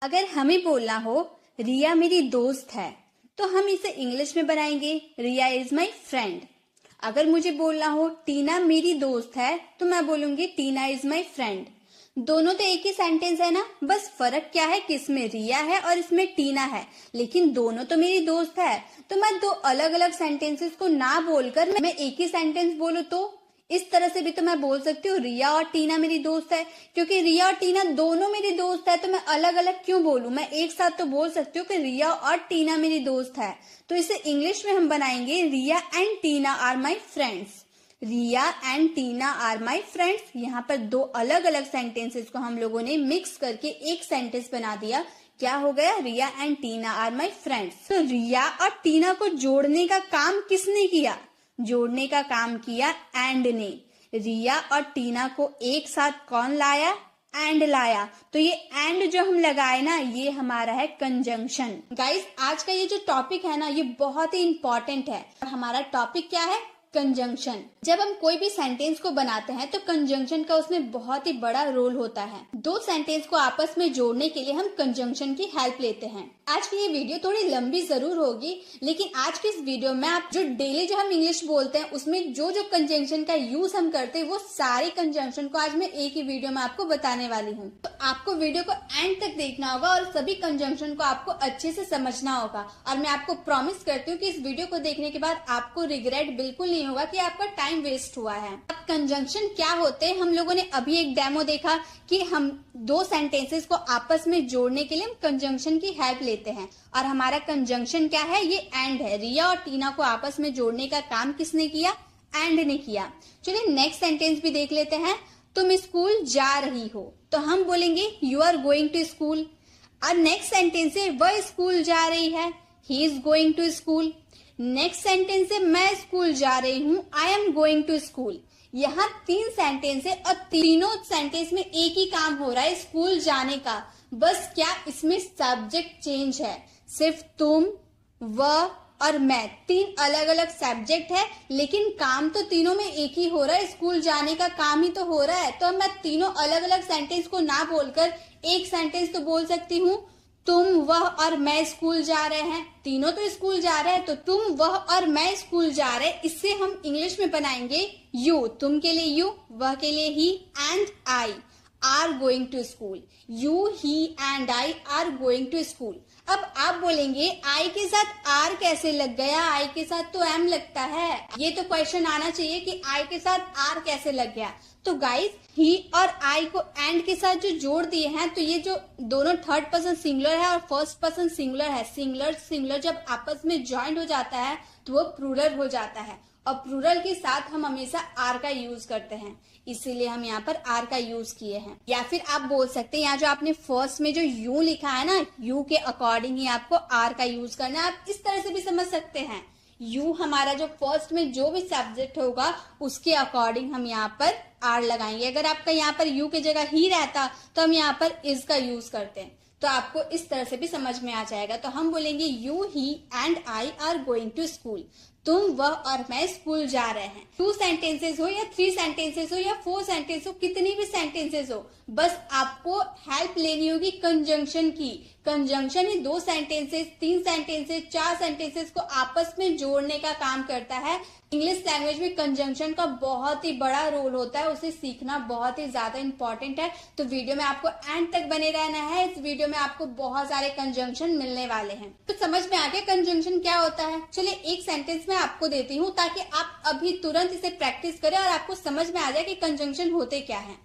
अगर हमें बोलना हो रिया मेरी दोस्त है तो हम इसे इंग्लिश में बनाएंगे रिया इज माई फ्रेंड। अगर मुझे बोलना हो टीना मेरी दोस्त है तो मैं बोलूंगी टीना इज माई फ्रेंड। दोनों तो एक ही सेंटेंस है ना, बस फर्क क्या है कि इसमें रिया है और इसमें टीना है, लेकिन दोनों तो मेरी दोस्त है। तो मैं दो अलग अलग सेंटेंसेस को ना बोलकर मैं एक ही सेंटेंस बोलूं तो इस तरह से भी तो मैं बोल सकती हूँ रिया और टीना मेरी दोस्त है। क्योंकि रिया और टीना दोनों मेरी दोस्त है तो मैं अलग अलग क्यों बोलूं, मैं एक साथ तो बोल सकती हूँ कि रिया और टीना मेरी दोस्त है। तो इसे इंग्लिश में हम बनाएंगे Riya and Tina are my friends. Riya and Tina are my friends. यहाँ पर दो अलग अलग सेंटेंसेस को हम लोगों ने मिक्स करके एक सेंटेंस बना दिया। क्या हो गया? Riya and Tina are my friends. तो रिया और टीना को जोड़ने का काम किसने किया? जोड़ने का काम किया एंड ने। रिया और टीना को एक साथ कौन लाया? एंड लाया। तो ये एंड जो हम लगाए ना, ये हमारा है कंजंक्शन। गाइस, आज का ये जो टॉपिक है ना, ये बहुत ही इंपॉर्टेंट है। और हमारा टॉपिक क्या है? कंजंक्शन। जब हम कोई भी सेंटेंस को बनाते हैं तो कंजंक्शन का उसमें बहुत ही बड़ा रोल होता है। दो सेंटेंस को आपस में जोड़ने के लिए हम कंजंक्शन की हेल्प लेते हैं। आज की ये वीडियो थोड़ी लंबी जरूर होगी, लेकिन आज की इस वीडियो में आप जो डेली जो हम इंग्लिश बोलते हैं उसमें जो जो कंजंक्शन का यूज हम करते हैं वो सारे कंजंक्शन को आज मैं एक ही वीडियो में आपको बताने वाली हूँ। तो आपको वीडियो को एंड तक देखना होगा और सभी कंजंक्शन को आपको अच्छे से समझना होगा। और मैं आपको प्रॉमिस करती हूँ कि इस वीडियो को देखने के बाद आपको रिग्रेट बिल्कुल नहीं होगा कि आपका टाइम वेस्ट हुआ है। अब कंजंक्शन क्या होते हैं, हम लोगों ने अभी एक डेमो देखा कि हम दो सेंटेंसेस को आपस में जोड़ने के लिए हम कंजंक्शन की हेल्प लेते हैं। और हमारा कंजंक्शन क्या है? ये एंड है। रिया और टीना को आपस में जोड़ने का काम किसने किया? एंड ने किया। चलिए नेक्स्ट सेंटेंस भी देख लेते हैं। तुम स्कूल जा रही हो तो हम बोलेंगे you are going to school. और नेक्स्ट सेंटेंस है वह स्कूल जा रही है, he is going to school. Next sentence है मैं स्कूल जा रही हूँ, I am going to school. यहाँ तीन सेंटेंस है और तीनों सेंटेंस में एक ही काम हो रहा है, स्कूल जाने का। बस क्या इसमें सब्जेक्ट चेंज है, सिर्फ तुम, वह और मैं। तीन अलग अलग सब्जेक्ट है लेकिन काम तो तीनों में एक ही हो रहा है, स्कूल जाने का काम ही तो हो रहा है। तो मैं तीनों अलग अलग सेंटेंस को ना बोलकर एक सेंटेंस तो बोल सकती हूँ, तुम, वह और मैं स्कूल जा रहे हैं। तीनों तो स्कूल जा रहे हैं तो तुम, वह और मैं स्कूल जा रहे हैं। इससे हम इंग्लिश में बनाएंगे यू, तुम के लिए यू, वह के लिए he, and I are going to school. You, he and I are going to school. अब आप बोलेंगे आई के साथ आर कैसे लग गया? आई के साथ तो एम लगता है। ये तो क्वेश्चन आना चाहिए कि आई के साथ आर कैसे लग गया। तो गाइस, ही और आई को एंड के साथ जो जोड़ दिए हैं, तो ये जो दोनों थर्ड पर्सन सिंगुलर है और फर्स्ट पर्सन सिंगुलर है। सिंगुलर सिंगुलर जब आपस में ज्वाइंट हो जाता है तो वो प्लूरल हो जाता है। और प्लूरल के साथ हम हमेशा आर का यूज करते हैं, इसीलिए हम यहाँ पर आर का यूज किए हैं। या फिर आप बोल सकते हैं यहाँ जो आपने फर्स्ट में जो यू लिखा है ना, यू के अकॉर्डिंग ही आपको आर का यूज करना है। आप इस तरह से भी समझ सकते हैं, यू हमारा जो फर्स्ट में जो भी सब्जेक्ट होगा उसके अकॉर्डिंग हम यहाँ पर आर लगाएंगे। अगर आपका यहाँ पर यू की जगह ही रहता तो हम यहाँ पर इज का यूज करते हैं, तो आपको इस तरह से भी समझ में आ जाएगा। तो हम बोलेंगे you, he and I are going to school. तुम, वह और मैं स्कूल जा रहे हैं। 2 सेंटेंसेस हो या 3 सेंटेंसेस हो या 4 सेंटेंस हो, कितनी भी सेंटेंसेस हो, बस आपको हेल्प लेनी होगी कंजंक्शन की। कंजंक्शन ही 2 सेंटेंसेस, 3 सेंटेंसेस, 4 सेंटेंसेस को आपस में जोड़ने का काम करता है। इंग्लिश लैंग्वेज में कंजंक्शन का बहुत ही बड़ा रोल होता है, उसे सीखना बहुत ही ज्यादा इंपॉर्टेंट है। तो वीडियो में आपको एंड तक बने रहना है। इस वीडियो में आपको बहुत सारे कंजंक्शन मिलने वाले हैं। तो समझ में आ गया कंजंक्शन क्या होता है? चलिए एक सेंटेंस में आपको देती हूँ ताकि आप अभी तुरंत इसे प्रैक्टिस करें और आपको समझ में आ जाए कि कंजंक्शन होते क्या है।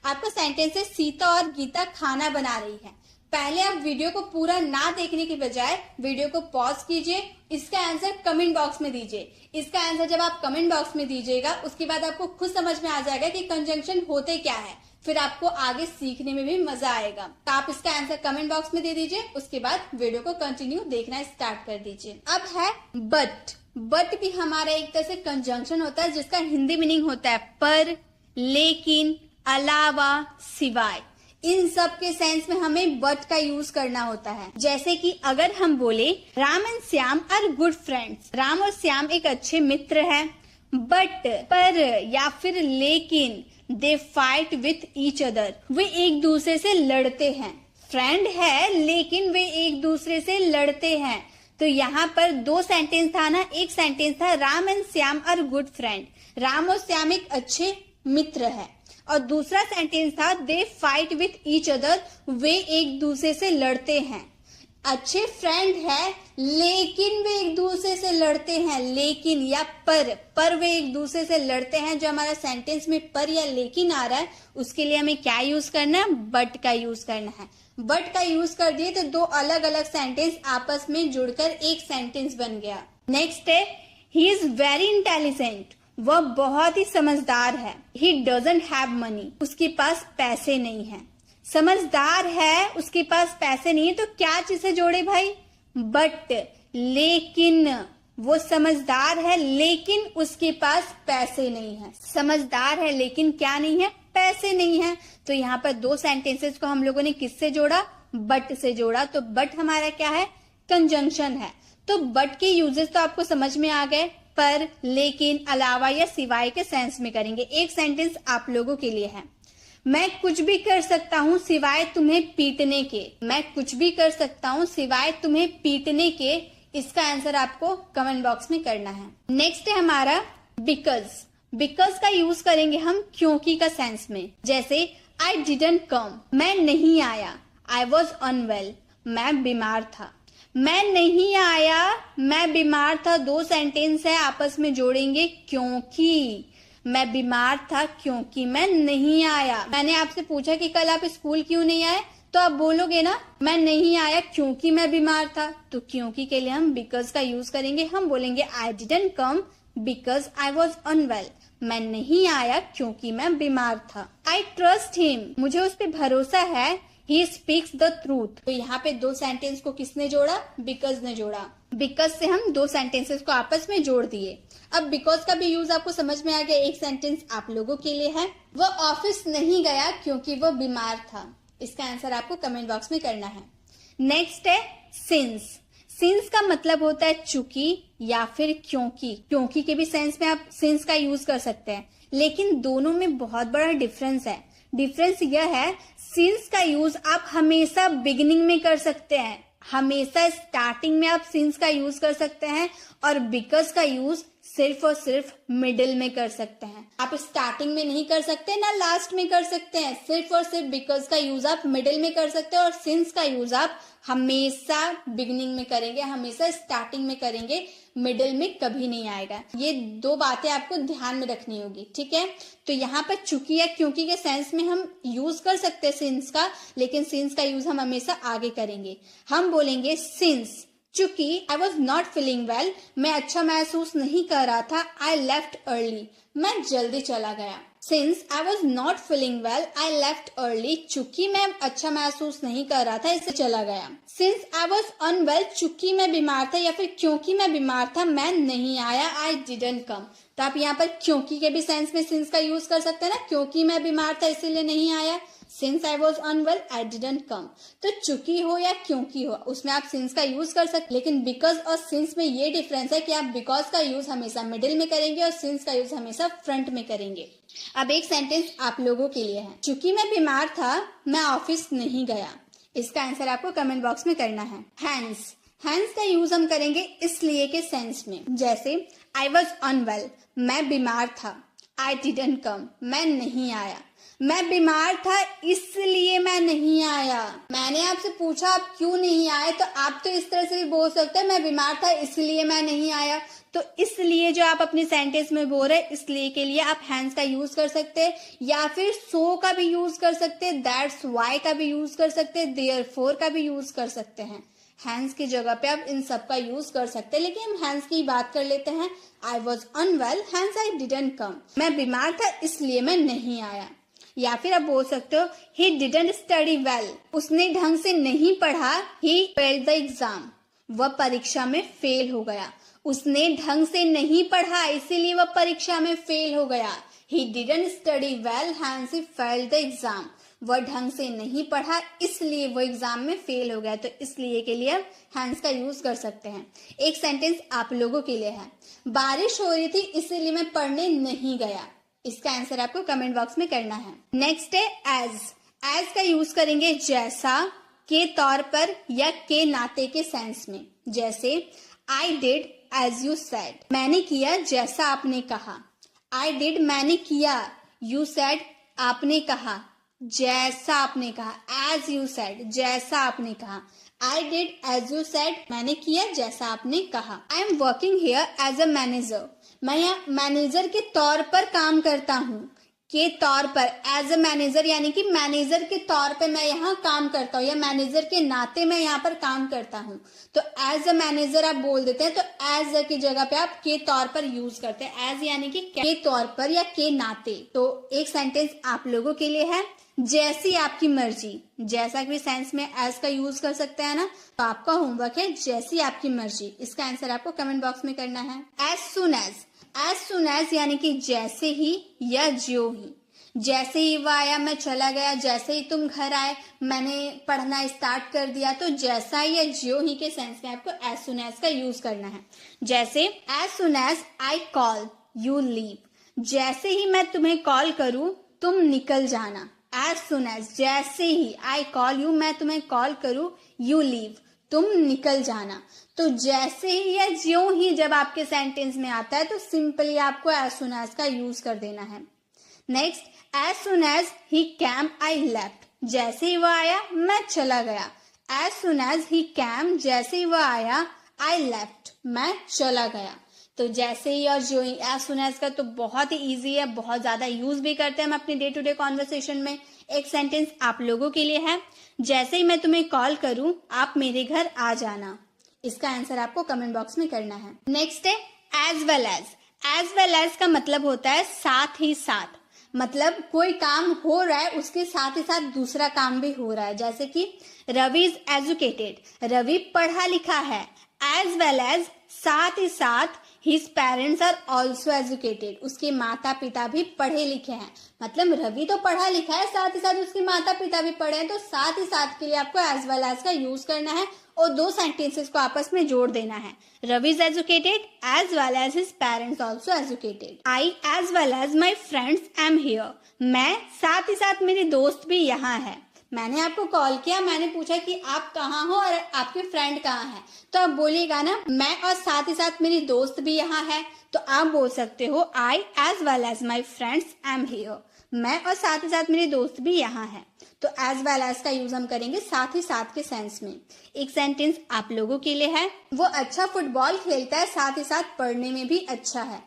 आपका सेंटेंस है सीता और गीता खाना बना रही है। पहले आप वीडियो को पूरा ना देखने के बजाय वीडियो को पॉज कीजिए, इसका आंसर कमेंट बॉक्स में दीजिए। इसका आंसर जब आप कमेंट बॉक्स में दीजिएगा उसके बाद आपको खुद समझ में आ जाएगा कि कंजंक्शन होते क्या है, फिर आपको आगे सीखने में भी मजा आएगा। तो आप इसका आंसर कमेंट बॉक्स में दे दीजिए, उसके बाद वीडियो को कंटिन्यू देखना स्टार्ट कर दीजिए। अब है बट। बट भी हमारा एक तरह से कंजंक्शन होता है जिसका हिंदी मीनिंग होता है पर, लेकिन, अलावा, सिवाय। इन सब के सेंस में हमें बट का यूज करना होता है। जैसे कि अगर हम बोले Ram and Shyam are good friends, Ram और श्याम एक अच्छे मित्र हैं, बट, पर या फिर लेकिन, they fight with each other, वे एक दूसरे से लड़ते हैं। फ्रेंड है लेकिन वे एक दूसरे से लड़ते हैं। तो यहाँ पर दो सेंटेंस था ना, एक सेंटेंस था Ram and Shyam are good friend, Ram और श्याम एक अच्छे मित्र है, और दूसरा सेंटेंस था they fight with each other, वे एक दूसरे से लड़ते हैं। अच्छे फ्रेंड है लेकिन वे एक दूसरे से लड़ते हैं, लेकिन या पर वे एक दूसरे से लड़ते हैं। जो हमारा सेंटेंस में पर या लेकिन आ रहा है उसके लिए हमें क्या यूज करना है, बट का यूज करना है। बट का यूज कर दिए तो दो अलग अलग सेंटेंस आपस में जुड़कर एक सेंटेंस बन गया। नेक्स्ट है ही इज वेरी इंटेलिजेंट, वह बहुत ही समझदार है। ही डजंट हैव मनी, उसके पास पैसे नहीं है। समझदार है, उसके पास पैसे नहीं है, तो क्या चीज से जोड़े भाई, बट। लेकिन वो समझदार है लेकिन उसके पास पैसे नहीं है। समझदार है लेकिन क्या नहीं है, पैसे नहीं है। तो यहाँ पर दो सेंटेंसेस को हम लोगों ने किससे जोड़ा, बट से जोड़ा। तो बट हमारा क्या है, कंजंक्शन है। तो बट के यूजेस तो आपको समझ में आ गए, पर, लेकिन, अलावा या सिवाय के सेंस में करेंगे। एक सेंटेंस आप लोगों के लिए है, मैं कुछ भी कर सकता हूँ सिवाय तुम्हें पीटने के। मैं कुछ भी कर सकता हूँ सिवाय तुम्हें पीटने के। इसका आंसर आपको कमेंट बॉक्स में करना है। नेक्स्ट है हमारा बिकॉज। बिकॉज का यूज करेंगे हम क्योंकि का सेंस में। जैसे आई डिडंट कम, मैं नहीं आया। आई वॉज अनवेल, मैं बीमार था। मैं नहीं आया, मैं बीमार था, दो सेंटेंस है आपस में जोड़ेंगे क्योंकि। मैं बीमार था क्योंकि मैं नहीं आया। मैंने आपसे पूछा कि कल आप स्कूल क्यों नहीं आए, तो आप बोलोगे ना मैं नहीं आया क्योंकि मैं बीमार था। तो क्योंकि के लिए हम बिकॉज का यूज करेंगे। हम बोलेंगे I didn't come because I was unwell, मैं नहीं आया क्योंकि मैं बीमार था। आई ट्रस्ट हिम, मुझे उस पर भरोसा है। He speaks the truth. तो यहाँ पे दो सेंटेंस को किसने जोड़ा, बिकॉज ने जोड़ा। बिकॉज से हम दो सेंटेंसेस को आपस में जोड़ दिए। अब बिकॉज का भी यूज आपको समझ में आ गया। एक सेंटेंस आप लोगों के लिए है, वो ऑफिस नहीं गया क्योंकि वो बीमार था। इसका आंसर आपको कमेंट बॉक्स में करना है। नेक्स्ट है सिंस। सिंस का मतलब होता है चूंकि या फिर क्योंकि। क्योंकि के भी सेंस में आप सिंस का यूज कर सकते हैं, लेकिन दोनों में बहुत बड़ा डिफरेंस है। डिफरेंस यह है, सिंस का यूज आप हमेशा बिगिनिंग में कर सकते हैं, हमेशा स्टार्टिंग में आप सिंस का यूज कर सकते हैं, और बिकॉज का यूज सिर्फ और सिर्फ मिडिल में कर सकते हैं। आप स्टार्टिंग में नहीं कर सकते ना लास्ट में कर सकते हैं। सिर्फ और सिर्फ बिकॉज का यूज आप मिडिल में कर सकते हैं, और सिंस का यूज आप हमेशा बिगिनिंग में करेंगे, हमेशा स्टार्टिंग में करेंगे, मिडिल में कभी नहीं आएगा। ये दो बातें आपको ध्यान में रखनी होगी, ठीक है। तो यहाँ पर चूंकि या क्योंकि के सेंस में हम यूज कर सकते हैं सिंस का, लेकिन सिंस का यूज हम हमेशा आगे करेंगे। हम बोलेंगे सिंस चूंकि I was not feeling well, मैं अच्छा महसूस नहीं कर रहा था। आई लेफ्ट अर्ली, मैं जल्दी चला गया। Since I was not feeling well, I left early, चूंकि मैं अच्छा महसूस नहीं कर रहा था इससे चला गया। सिंस आई वॉज अनवेल, चूंकि मैं बीमार था या फिर क्योंकि मैं बीमार था, मैं नहीं आया। आई डिडंट कम। तो आप यहाँ पर क्योंकि के भी सेंस में सिंस का यूज कर सकते हैं ना, क्योंकि मैं बीमार था इसीलिए नहीं आया। Since I was unwell I didn't come. तो चूंकि हो या क्योंकि हो, उसमें आप सिंस का यूज कर सकते, लेकिन बिकॉज और सिंस में ये डिफरेंस है कि आप बिकॉज का यूज हमेशा मिडिल में करेंगे और सिंस का यूज हमेशा फ्रंट में करेंगे। अब एक सेंटेंस आप लोगों के लिए है, चूंकि मैं बीमार था मैं ऑफिस नहीं गया। इसका आंसर आपको कमेंट बॉक्स में करना है। हैंस। हैंस का यूज हम करेंगे इसलिए के सेंस में। जैसे आई वॉज अनवेल, मैं बीमार था। आई डिडंट कम, मैं नहीं आया। मैं बीमार था इसलिए मैं नहीं आया। मैंने आपसे पूछा आप क्यों नहीं आए, तो आप तो इस तरह से भी बोल सकते हैं मैं बीमार था इसलिए मैं नहीं आया। तो इसलिए जो आप अपने सेंटेंस में बोल रहे हैं, इसलिए के लिए आप हैंस का यूज कर सकते हैं, या फिर सो का भी यूज कर सकते हैं, दैट्स वाई का भी यूज कर सकते हैं, देयरफॉर का भी यूज कर सकते हैं। हैंस की जगह पे आप इन सब का यूज कर सकते हैं, लेकिन हम हैंस की बात कर लेते हैं। I was unwell, hence I didn't come, मैं बीमार था इसलिए मैं नहीं आया। या फिर आप बोल सकते हो ही डिडंट स्टडी वेल, उसने ढंग से नहीं पढ़ा। ही फेल्ड द एग्जाम, वह परीक्षा में फेल हो गया। उसने ढंग से नहीं पढ़ा इसीलिए वह परीक्षा में फेल हो गया। He didn't study well hence he failed the exam, वह ढंग से नहीं पढ़ा इसलिए वो एग्जाम में फेल हो गया। तो इसलिए के लिए हैंस का यूज कर सकते हैं। एक सेंटेंस आप लोगों के लिए है, बारिश हो रही थी इसलिए मैं पढ़ने नहीं गया। इसका आंसर आपको कमेंट बॉक्स में करना है। नेक्स्ट है एज। एज का यूज करेंगे जैसा, के तौर पर या के नाते के सेंस में। जैसे I did as you said, मैंने किया जैसा आपने कहा। आई डिड मैंने किया, यू सेड आपने कहा, जैसा आपने कहा, एज यू सेड जैसा आपने कहा। I did as you said, मैंने किया जैसा आपने कहा। I am working here as a manager, मैं यहाँ मैनेजर के तौर पर काम करता हूँ। के तौर पर, एज अ मैनेजर यानी कि मैनेजर के तौर पे मैं यहाँ काम करता हूँ या मैनेजर के नाते मैं यहाँ पर काम करता हूँ। तो एज अ मैनेजर आप बोल देते हैं, तो एज अ की जगह पे आप के तौर पर यूज करते हैं। एज यानी कि के तौर पर या के नाते। तो एक सेंटेंस आप लोगों के लिए है, जैसी आपकी मर्जी। जैसा कि सेंस में एज का यूज कर सकते हैं ना, तो आपका होमवर्क है जैसी आपकी मर्जी। इसका आंसर आपको कमेंट बॉक्स में करना है। एज सुन एज यानी कि जैसे ही या ज्यों ही। जैसे ही वो आया मैं चला गया, जैसे ही तुम घर आए मैंने पढ़ना स्टार्ट कर दिया। तो जैसा या ज्यों ही के सेंस में आपको एज सुन एज का यूज करना है। जैसे as soon as I call you leave, जैसे ही मैं तुम्हें कॉल करूं तुम निकल जाना। एज सुन एज जैसे ही आई कॉल यू, मैं तुम्हें कॉल करूं, यू लीव तुम निकल जाना। तो जैसे ही या ज्यों ही जब आपके सेंटेंस में आता है तो सिंपली आपको एज सुन एज का यूज कर देना है। Next, as soon as he came I left, जैसे ही वो आया मैं चला गया। As soon as he came, जैसे ही वो आया, आई लेफ्ट मैं चला गया। तो जैसे ही और ज्यों ही, एज सुन एज का तो बहुत ही इजी है, बहुत ज्यादा यूज भी करते हैं हम अपने डे टू डे कॉन्वर्सेशन में। एक सेंटेंस आप लोगों के लिए है, जैसे ही मैं तुम्हें कॉल करूं आप मेरे घर आ जाना। इसका आंसर आपको कमेंट बॉक्स में करना है। नेक्स्ट है as well as. As well as का मतलब होता है साथ ही साथ, मतलब कोई काम हो रहा है उसके साथ ही साथ दूसरा काम भी हो रहा है। जैसे कि रवि इज एजुकेटेड, रवि पढ़ा लिखा है। एज वेल एज साथ ही साथ his parents are also educated, उसके माता पिता भी पढ़े लिखे हैं। मतलब रवि तो पढ़ा लिखा है, साथ ही साथ उसके माता पिता भी पढ़े हैं। तो साथ ही साथ के लिए आपको एज वेल एज का यूज करना है और दो सेंटेंसेस को आपस में जोड़ देना है। Ravi is educated as well as his parents also educated. I as well as my friends am here, मैं साथ ही साथ मेरे दोस्त भी यहाँ है। मैंने आपको कॉल किया, मैंने पूछा कि आप कहाँ हो और आपके फ्रेंड कहाँ है, तो आप बोलिएगा ना मैं और साथ ही साथ मेरी दोस्त भी यहाँ है। तो आप बोल सकते हो I as well as my friends am here, मैं और साथ ही साथ मेरे दोस्त भी यहाँ है। तो एज वेल एज का यूज हम करेंगे साथ ही साथ के सेंस में। एक सेंटेंस आप लोगों के लिए है, वो अच्छा फुटबॉल खेलता है साथ ही साथ पढ़ने में भी अच्छा है।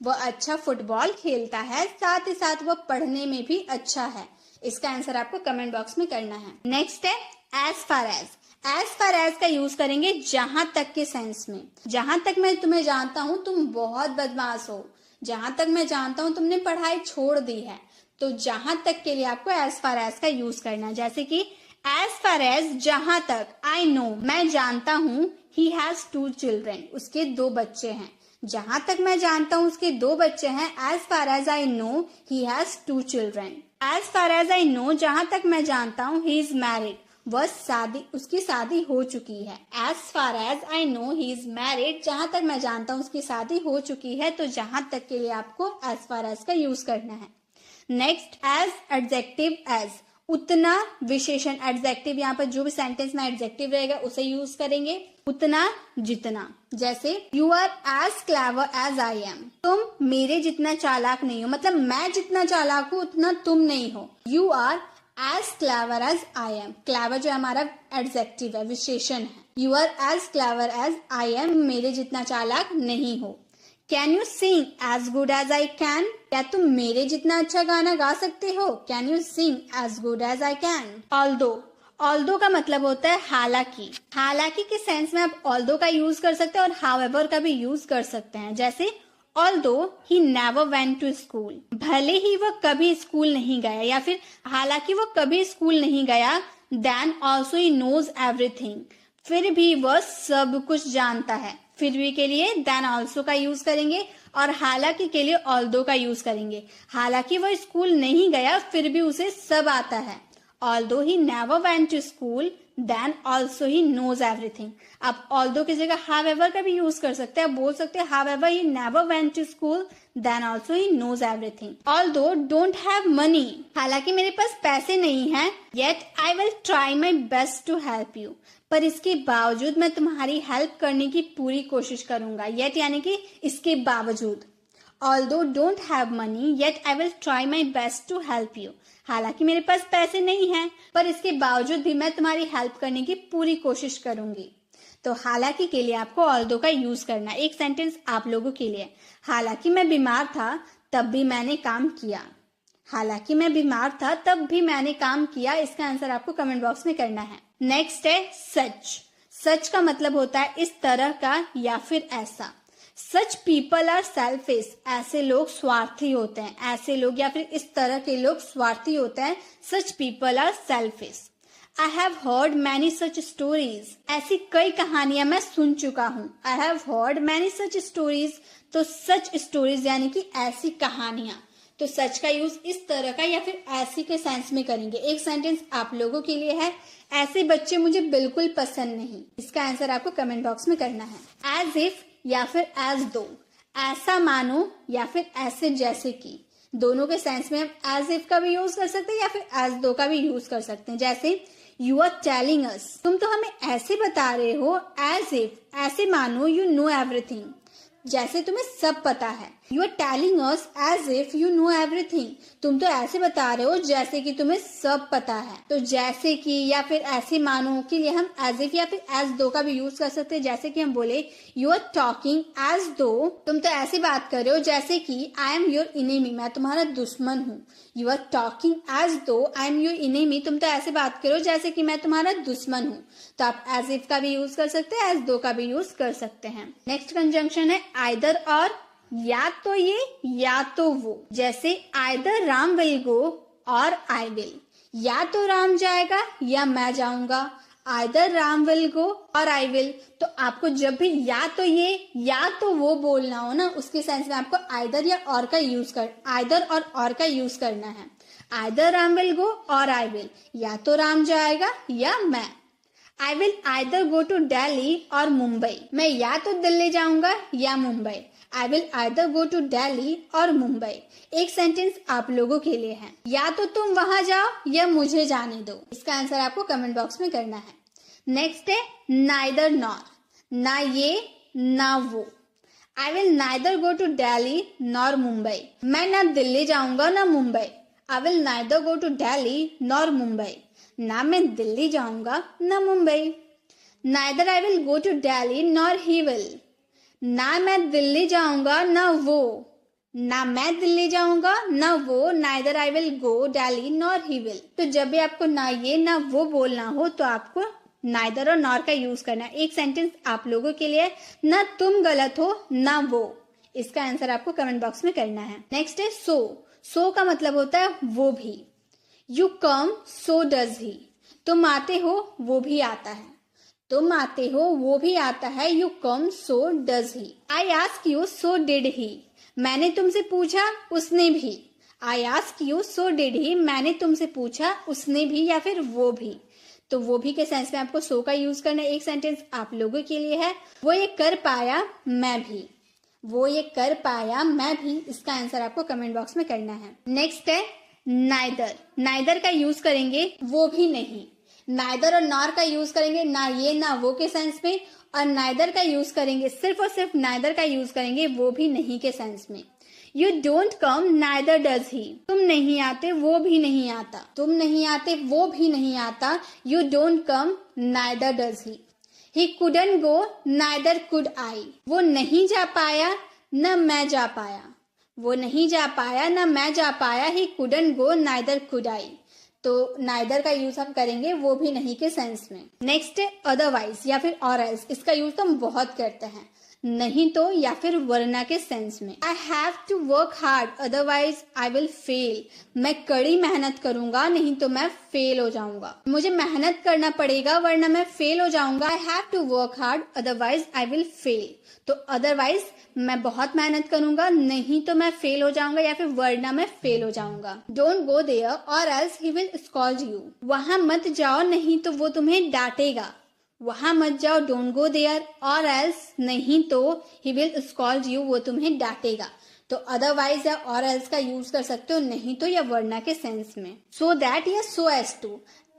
वो अच्छा फुटबॉल खेलता है साथ ही साथ वो पढ़ने में भी अच्छा है। इसका आंसर आपको कमेंट बॉक्स में करना है। नेक्स्ट है as far as. As far as का यूज करेंगे जहां तक के सेंस में। जहां तक मैं तुम्हें जानता हूं तुम बहुत बदमाश हो, जहां तक मैं जानता हूं तुमने पढ़ाई छोड़ दी है। तो जहां तक के लिए आपको एज फार एज का यूज करना है। जैसे कि एज फार एज जहां तक आई नो, मैं जानता हूं, ही हैज 2 चिल्ड्रेन, उसके 2 बच्चे हैं। जहां तक मैं जानता हूं उसके 2 बच्चे हैं। As far as I know he has 2 children. As far as I know, जहां तक मैं जानता हूं, ही इज मैरिड, वह उसकी शादी हो चुकी है। As far as I know he is married, जहां तक मैं जानता हूं उसकी शादी हो चुकी है। तो जहां तक के लिए आपको एज फार एज का यूज करना है। नेक्स्ट एज एडजेक्टिव एज, उतना विशेषण। एडजेक्टिव यहाँ पर जो भी सेंटेंस में एडजेक्टिव रहेगा उसे यूज करेंगे, उतना जितना। जैसे you are as clever as I am, तुम मेरे जितना चालाक नहीं हो, मतलब मैं जितना चालाक हूँ उतना तुम नहीं हो। You are as clever as I am, clever जो हमारा एडजेक्टिव है, विशेषण है। You are as clever as I am, मेरे जितना चालाक नहीं हो। Can you sing as good as I can, क्या तुम मेरे जितना अच्छा गाना गा सकते हो। Can you sing as good as I can. Although का मतलब होता है हालांकि। हालांकि के सेंस में आप ऑल्दो का यूज कर सकते हैं और हाउएवर का भी यूज कर सकते हैं। जैसे although he never went to school, भले ही वह कभी स्कूल नहीं गया, या फिर हालांकि वो कभी स्कूल नहीं गया। Then also he knows everything, फिर भी वह सब कुछ जानता है। फिर भी के लिए देन ऑल्सो का यूज करेंगे और हालांकि के लिए ऑल्दो का यूज करेंगे। हालांकि वह स्कूल नहीं गया फिर भी उसे सब आता है। Although he never went to school then also he knows everything. आप although की जगह however का भी यूज कर सकते हैं. आप बोल सकते हैं however he never went to school, then also he knows everything. Although don't have money, हालांकि मेरे पास पैसे नहीं हैं, yet I will try my best to help you. पर इसके बावजूद मैं तुम्हारी हेल्प करने की पूरी कोशिश करूंगा. yet यानी कि इसके बावजूद. Although don't have money, yet I will try my best to help you. हालांकि मेरे पास पैसे नहीं हैं, पर इसके बावजूद भी मैं तुम्हारी हेल्प करने की पूरी कोशिश करूंगी. तो हालांकि के लिए आपको although का यूज करना. एक सेंटेंस आप लोगों के लिए. हालांकि मैं बीमार था तब भी मैंने काम किया. हालांकि मैं बीमार था तब भी मैंने काम किया. इसका आंसर आपको कमेंट बॉक्स में करना है. नेक्स्ट है सच. सच का मतलब होता है इस तरह का या फिर ऐसा. Such people are selfish. ऐसे लोग स्वार्थी होते हैं. ऐसे लोग या फिर इस तरह के लोग स्वार्थी होते हैं. Such people are selfish. I have heard many such stories. ऐसी कई कहानियां मैं सुन चुका हूँ. I have heard many such stories. तो सच स्टोरीज यानी कि ऐसी कहानियां. तो सच का यूज इस तरह का या फिर ऐसी के सेंस में करेंगे. एक सेंटेंस आप लोगों के लिए है. ऐसे बच्चे मुझे बिल्कुल पसंद नहीं. इसका आंसर आपको कमेंट बॉक्स में करना है. एज इफ या फिर एज दो. ऐसा मानो या फिर ऐसे जैसे कि. दोनों के सेंस में हम एज इफ का भी यूज कर सकते हैं या फिर एज दो का भी यूज कर सकते हैं. जैसे यू आर टेलिंग अस. तुम तो हमें ऐसे बता रहे हो. एज इफ ऐसे मानो यू नो एवरीथिंग. जैसे तुम्हें सब पता है. You are telling us as if you know everything. तुम तो ऐसे बता रहे हो जैसे कि तुम्हें सब पता है. तो जैसे कि या फिर ऐसे मानो के लिए हम एज इफ या फिर एज दो का भी यूज कर सकते हैं. जैसे कि हम बोले यू आर टॉकिंग एज दो. तुम तो ऐसे बात कर रहे हो जैसे कि आई एम योर इनेमी. मैं तुम्हारा दुश्मन हूँ. यू आर टॉकिंग एज दो आई एम योर इनेमी. तुम तो ऐसे बात करो जैसे कि मैं तुम्हारा दुश्मन हूँ. तो आप एज इफ का भी यूज कर सकते हैं. एज दो का भी यूज कर सकते हैं. नेक्स्ट कंजंक्शन है आइदर और. या तो ये या तो वो. जैसे आइदर राम विल गो और आई विल. या तो राम जाएगा या मैं जाऊंगा. आइदर राम विल गो और आई विल. तो आपको जब भी या तो ये या तो वो बोलना हो ना, उसके सेंस में आपको आइदर या और का यूज कर आइदर और का यूज करना है. आइदर राम विल गो और आई विल. या तो राम जाएगा या मैं. I will either go to Delhi और मुंबई. मैं या तो दिल्ली जाऊंगा या Mumbai. I will either go to Delhi और मुंबई. एक सेंटेंस आप लोगों के लिए है. या तो तुम वहां जाओ या मुझे जाने दो. इसका आंसर आपको कमेंट बॉक्स में करना है. नेक्स्ट है नाइदर नॉर. ना ये ना वो. I will neither go to Delhi nor Mumbai. मैं ना दिल्ली जाऊंगा ना Mumbai. I will neither go to Delhi nor Mumbai. ना मैं दिल्ली जाऊंगा ना Mumbai. Neither I will go to Delhi nor he will. ना मैं दिल्ली जाऊंगा ना वो. ना मैं दिल्ली जाऊंगा ना वो. Neither I will go Delhi nor he will. तो जब भी आपको ना ये ना वो बोलना हो तो आपको नाइदर और नॉर का यूज करना है. एक सेंटेंस आप लोगों के लिए. ना तुम गलत हो ना वो. इसका आंसर आपको कमेंट बॉक्स में करना है. नेक्स्ट है सो. सो का मतलब होता है वो भी. You come so does he. तुम आते हो वो भी आता है. तुम आते हो वो भी आता है. You come so does he. I ask you so did he. मैंने तुमसे पूछा उसने भी. I ask you so did he. मैंने तुमसे पूछा उसने भी या फिर वो भी. तो वो भी के सेंस में आपको सो का यूज करना है. एक सेंटेंस आप लोगों के लिए है. वो ये कर पाया मैं भी. वो ये कर पाया मैं भी. इसका आंसर आपको कमेंट बॉक्स में करना है. नेक्स्ट है नाइदर. नाइदर का यूज करेंगे वो भी नहीं. नाइदर और नॉर का यूज करेंगे ना ये ना वो के सेंस में. और नाइदर का यूज करेंगे सिर्फ और सिर्फ नाइदर का यूज करेंगे वो भी नहीं के सेंस में. You don't come neither does he. तुम नहीं आते वो भी नहीं आता. तुम नहीं आते वो भी नहीं आता. You don't come neither does he. He couldn't go neither could I. वो नहीं जा पाया न मैं जा पाया. वो नहीं जा पाया ना मैं जा पाया. He couldn't go neither could I. तो नाइदर का यूज हम करेंगे वो भी नहीं के सेंस में. नेक्स्ट है अदरवाइज या फिर और एल्स. इसका यूज हम बहुत करते हैं. नहीं तो या फिर वरना के सेंस में। I have to work hard otherwise I will fail, मैं कड़ी मेहनत करूंगा नहीं तो मैं फेल हो जाऊंगा। मुझे मेहनत करना पड़ेगा वरना मैं फेल हो जाऊंगा। I have to work hard otherwise I will fail, तो अदरवाइज मैं बहुत मेहनत करूंगा नहीं तो मैं फेल हो जाऊंगा या फिर वरना मैं फेल हो जाऊंगा। डोंट गो देयर और else he will scold you, वहां मत जाओ नहीं तो वो तुम्हें डांटेगा। वहां मत जाओ, डोंट गो देयर, और एल्स नहीं तो ही विल स्कॉल्ड यू, वो तुम्हें डांटेगा। तो अदरवाइज या और एल्स का यूज कर सकते हो नहीं तो या वरना के सेंस में। सो दैट या सो एज टू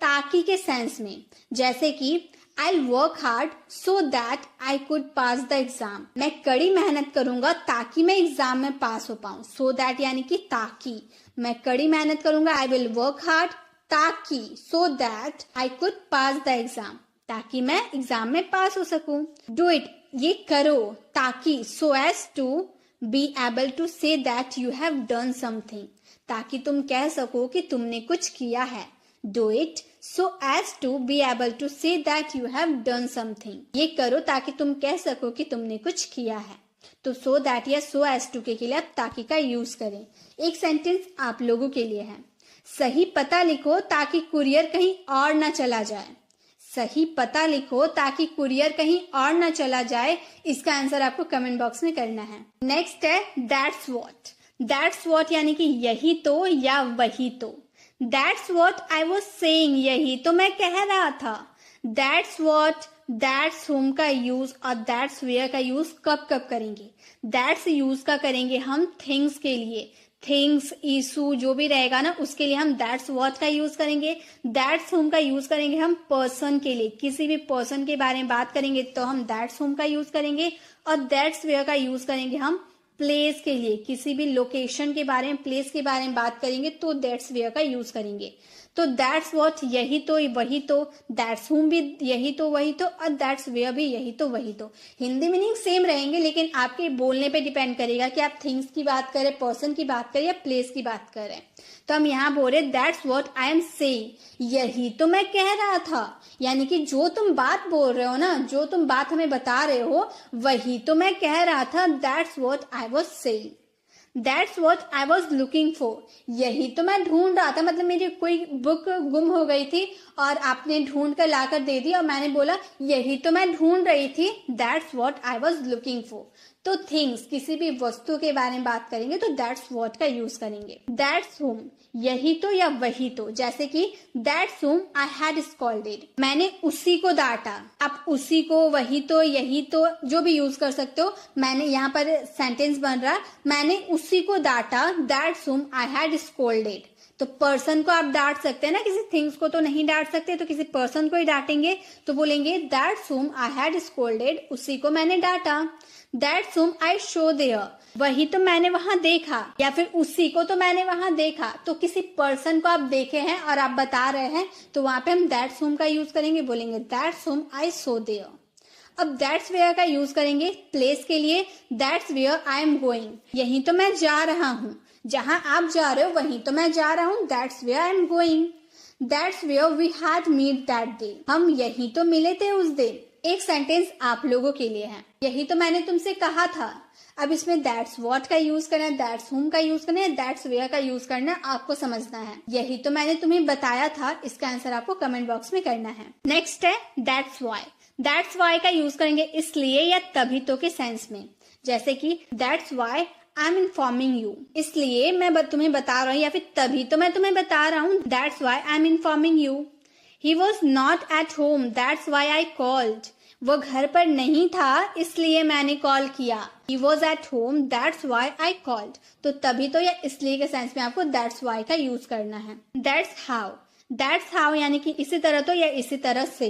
ताकि के सेंस में, जैसे कि I'll work hard so that I could pass the exam, मैं कड़ी मेहनत करूंगा ताकि मैं एग्जाम में पास हो पाऊं। so that यानी कि ताकि, मैं कड़ी मेहनत करूंगा, I will work hard ताकि, so that I could pass the exam, ताकि मैं एग्जाम में पास हो सकूं। do it ये करो ताकि, so as to be able to say that you have done something, ताकि तुम कह सको कि तुमने कुछ किया है। do it so as to be able to say that you have done something, ये करो ताकि तुम कह सको कि तुमने कुछ किया है। तो so that या so as to के लिए आप ताकि का यूज करें। एक सेंटेंस आप लोगों के लिए है, सही पता लिखो ताकि कुरियर कहीं और ना चला जाए। सही पता लिखो ताकि कुरियर कहीं और ना चला जाए, इसका आंसर आपको कमेंट बॉक्स में करना है। नेक्स्ट है दैट्स व्हाट। दैट्स व्हाट यानी कि यही तो या वही तो। That's what I was saying, यही तो मैं कह रहा था। That's what, that's whom का यूज और that's where का यूज कब कब करेंगे? That's यूज का करेंगे हम things के लिए। थिंग्स, इशू जो भी रहेगा ना उसके लिए हम दैट्स व्हाट का यूज करेंगे। दैट्स हुम का यूज करेंगे हम पर्सन के लिए, किसी भी पर्सन के बारे में बात करेंगे तो हम दैट्स हुम का यूज करेंगे। और दैट्स वेयर का यूज करेंगे हम प्लेस के लिए, किसी भी लोकेशन के बारे में, प्लेस के बारे में बात करेंगे तो दैट्स वेयर का यूज करेंगे। तो दैट्स व्हाट यही तो वही तो, दैट्स हुम भी यही तो वही तो, और दैट्स वेयर भी यही तो वही तो। हिंदी मीनिंग सेम रहेंगे लेकिन आपके बोलने पे डिपेंड करेगा कि आप थिंग्स की बात करें, पर्सन की बात करें या प्लेस की बात करें। तो हम यहाँ बोल रहे that's what I am saying, यही तो मैं कह रहा था। यानी कि जो तुम बात बोल रहे हो ना, जो तुम बात हमें बता रहे हो वही तो मैं कह रहा था। That's what I was saying. That's what I was looking for, यही तो मैं ढूंढ रहा था। मतलब मेरी कोई बुक गुम हो गई थी और आपने ढूंढ कर लाकर दे दी और मैंने बोला यही तो मैं ढूंढ रही थी। That's what I was looking for। तो थिंग्स, किसी भी वस्तु के बारे में बात करेंगे तो दैट्स व्हाट का यूज करेंगे। दैट्स हुम यही तो या वही तो, जैसे कि that's whom I had scolded, मैंने उसी को डांटा। आप उसी को, वही तो, यही तो जो भी यूज कर सकते हो। मैंने यहाँ पर सेंटेंस बन रहा मैंने उसी को डांटा। That's whom I had scolded. तो पर्सन को आप डांट सकते हैं ना, किसी थिंग्स को तो नहीं डांट सकते, तो किसी पर्सन को ही डांटेंगे तो बोलेंगे that's whom I had scolded, उसी को मैंने डांटा। That's whom I show their, वही तो मैंने वहां देखा, या फिर उसी को तो मैंने वहां देखा। तो किसी पर्सन को आप देखे हैं और आप बता रहे हैं तो वहां पे हम दैट्स हुम का यूज करेंगे, बोलेंगे that's whom I saw there. अब दैट्स वेयर का यूज करेंगे प्लेस के लिए। That's where I am going, यही तो मैं जा रहा हूँ। जहां आप जा रहे हो वहीं तो मैं जा रहा हूँ। That's where I am going. That's where we had meet that day, हम यही तो मिले थे उस दिन। एक सेंटेंस आप लोगों के लिए है, यही तो मैंने तुमसे कहा था। अब इसमें दैट्स व्हाट का यूज करना है, दैट्स हुम का यूज करना है, दैट्स वेयर का यूज करना है, आपको समझना है। यही तो मैंने तुम्हें बताया था, इसका आंसर आपको कमेंट बॉक्स में करना है। नेक्स्ट है दैट्स व्हाई। दैट्स व्हाई का यूज करेंगे इसलिए या तभी तो के सेंस में, जैसे कि that's why I am informing you, इसलिए मैं तुम्हें बता रहा हूँ, या फिर तभी तो मैं तुम्हें बता रहा हूँ। That's why I am informing you. He was not at home, that's why I called, वो घर पर नहीं था इसलिए मैंने कॉल किया। He was at home, that's why I called। तो तभी तो या इसलिए के सेंस में आपको that's why का यूज करना है। That's how यानी कि इसी तरह तो या इसी तरह से,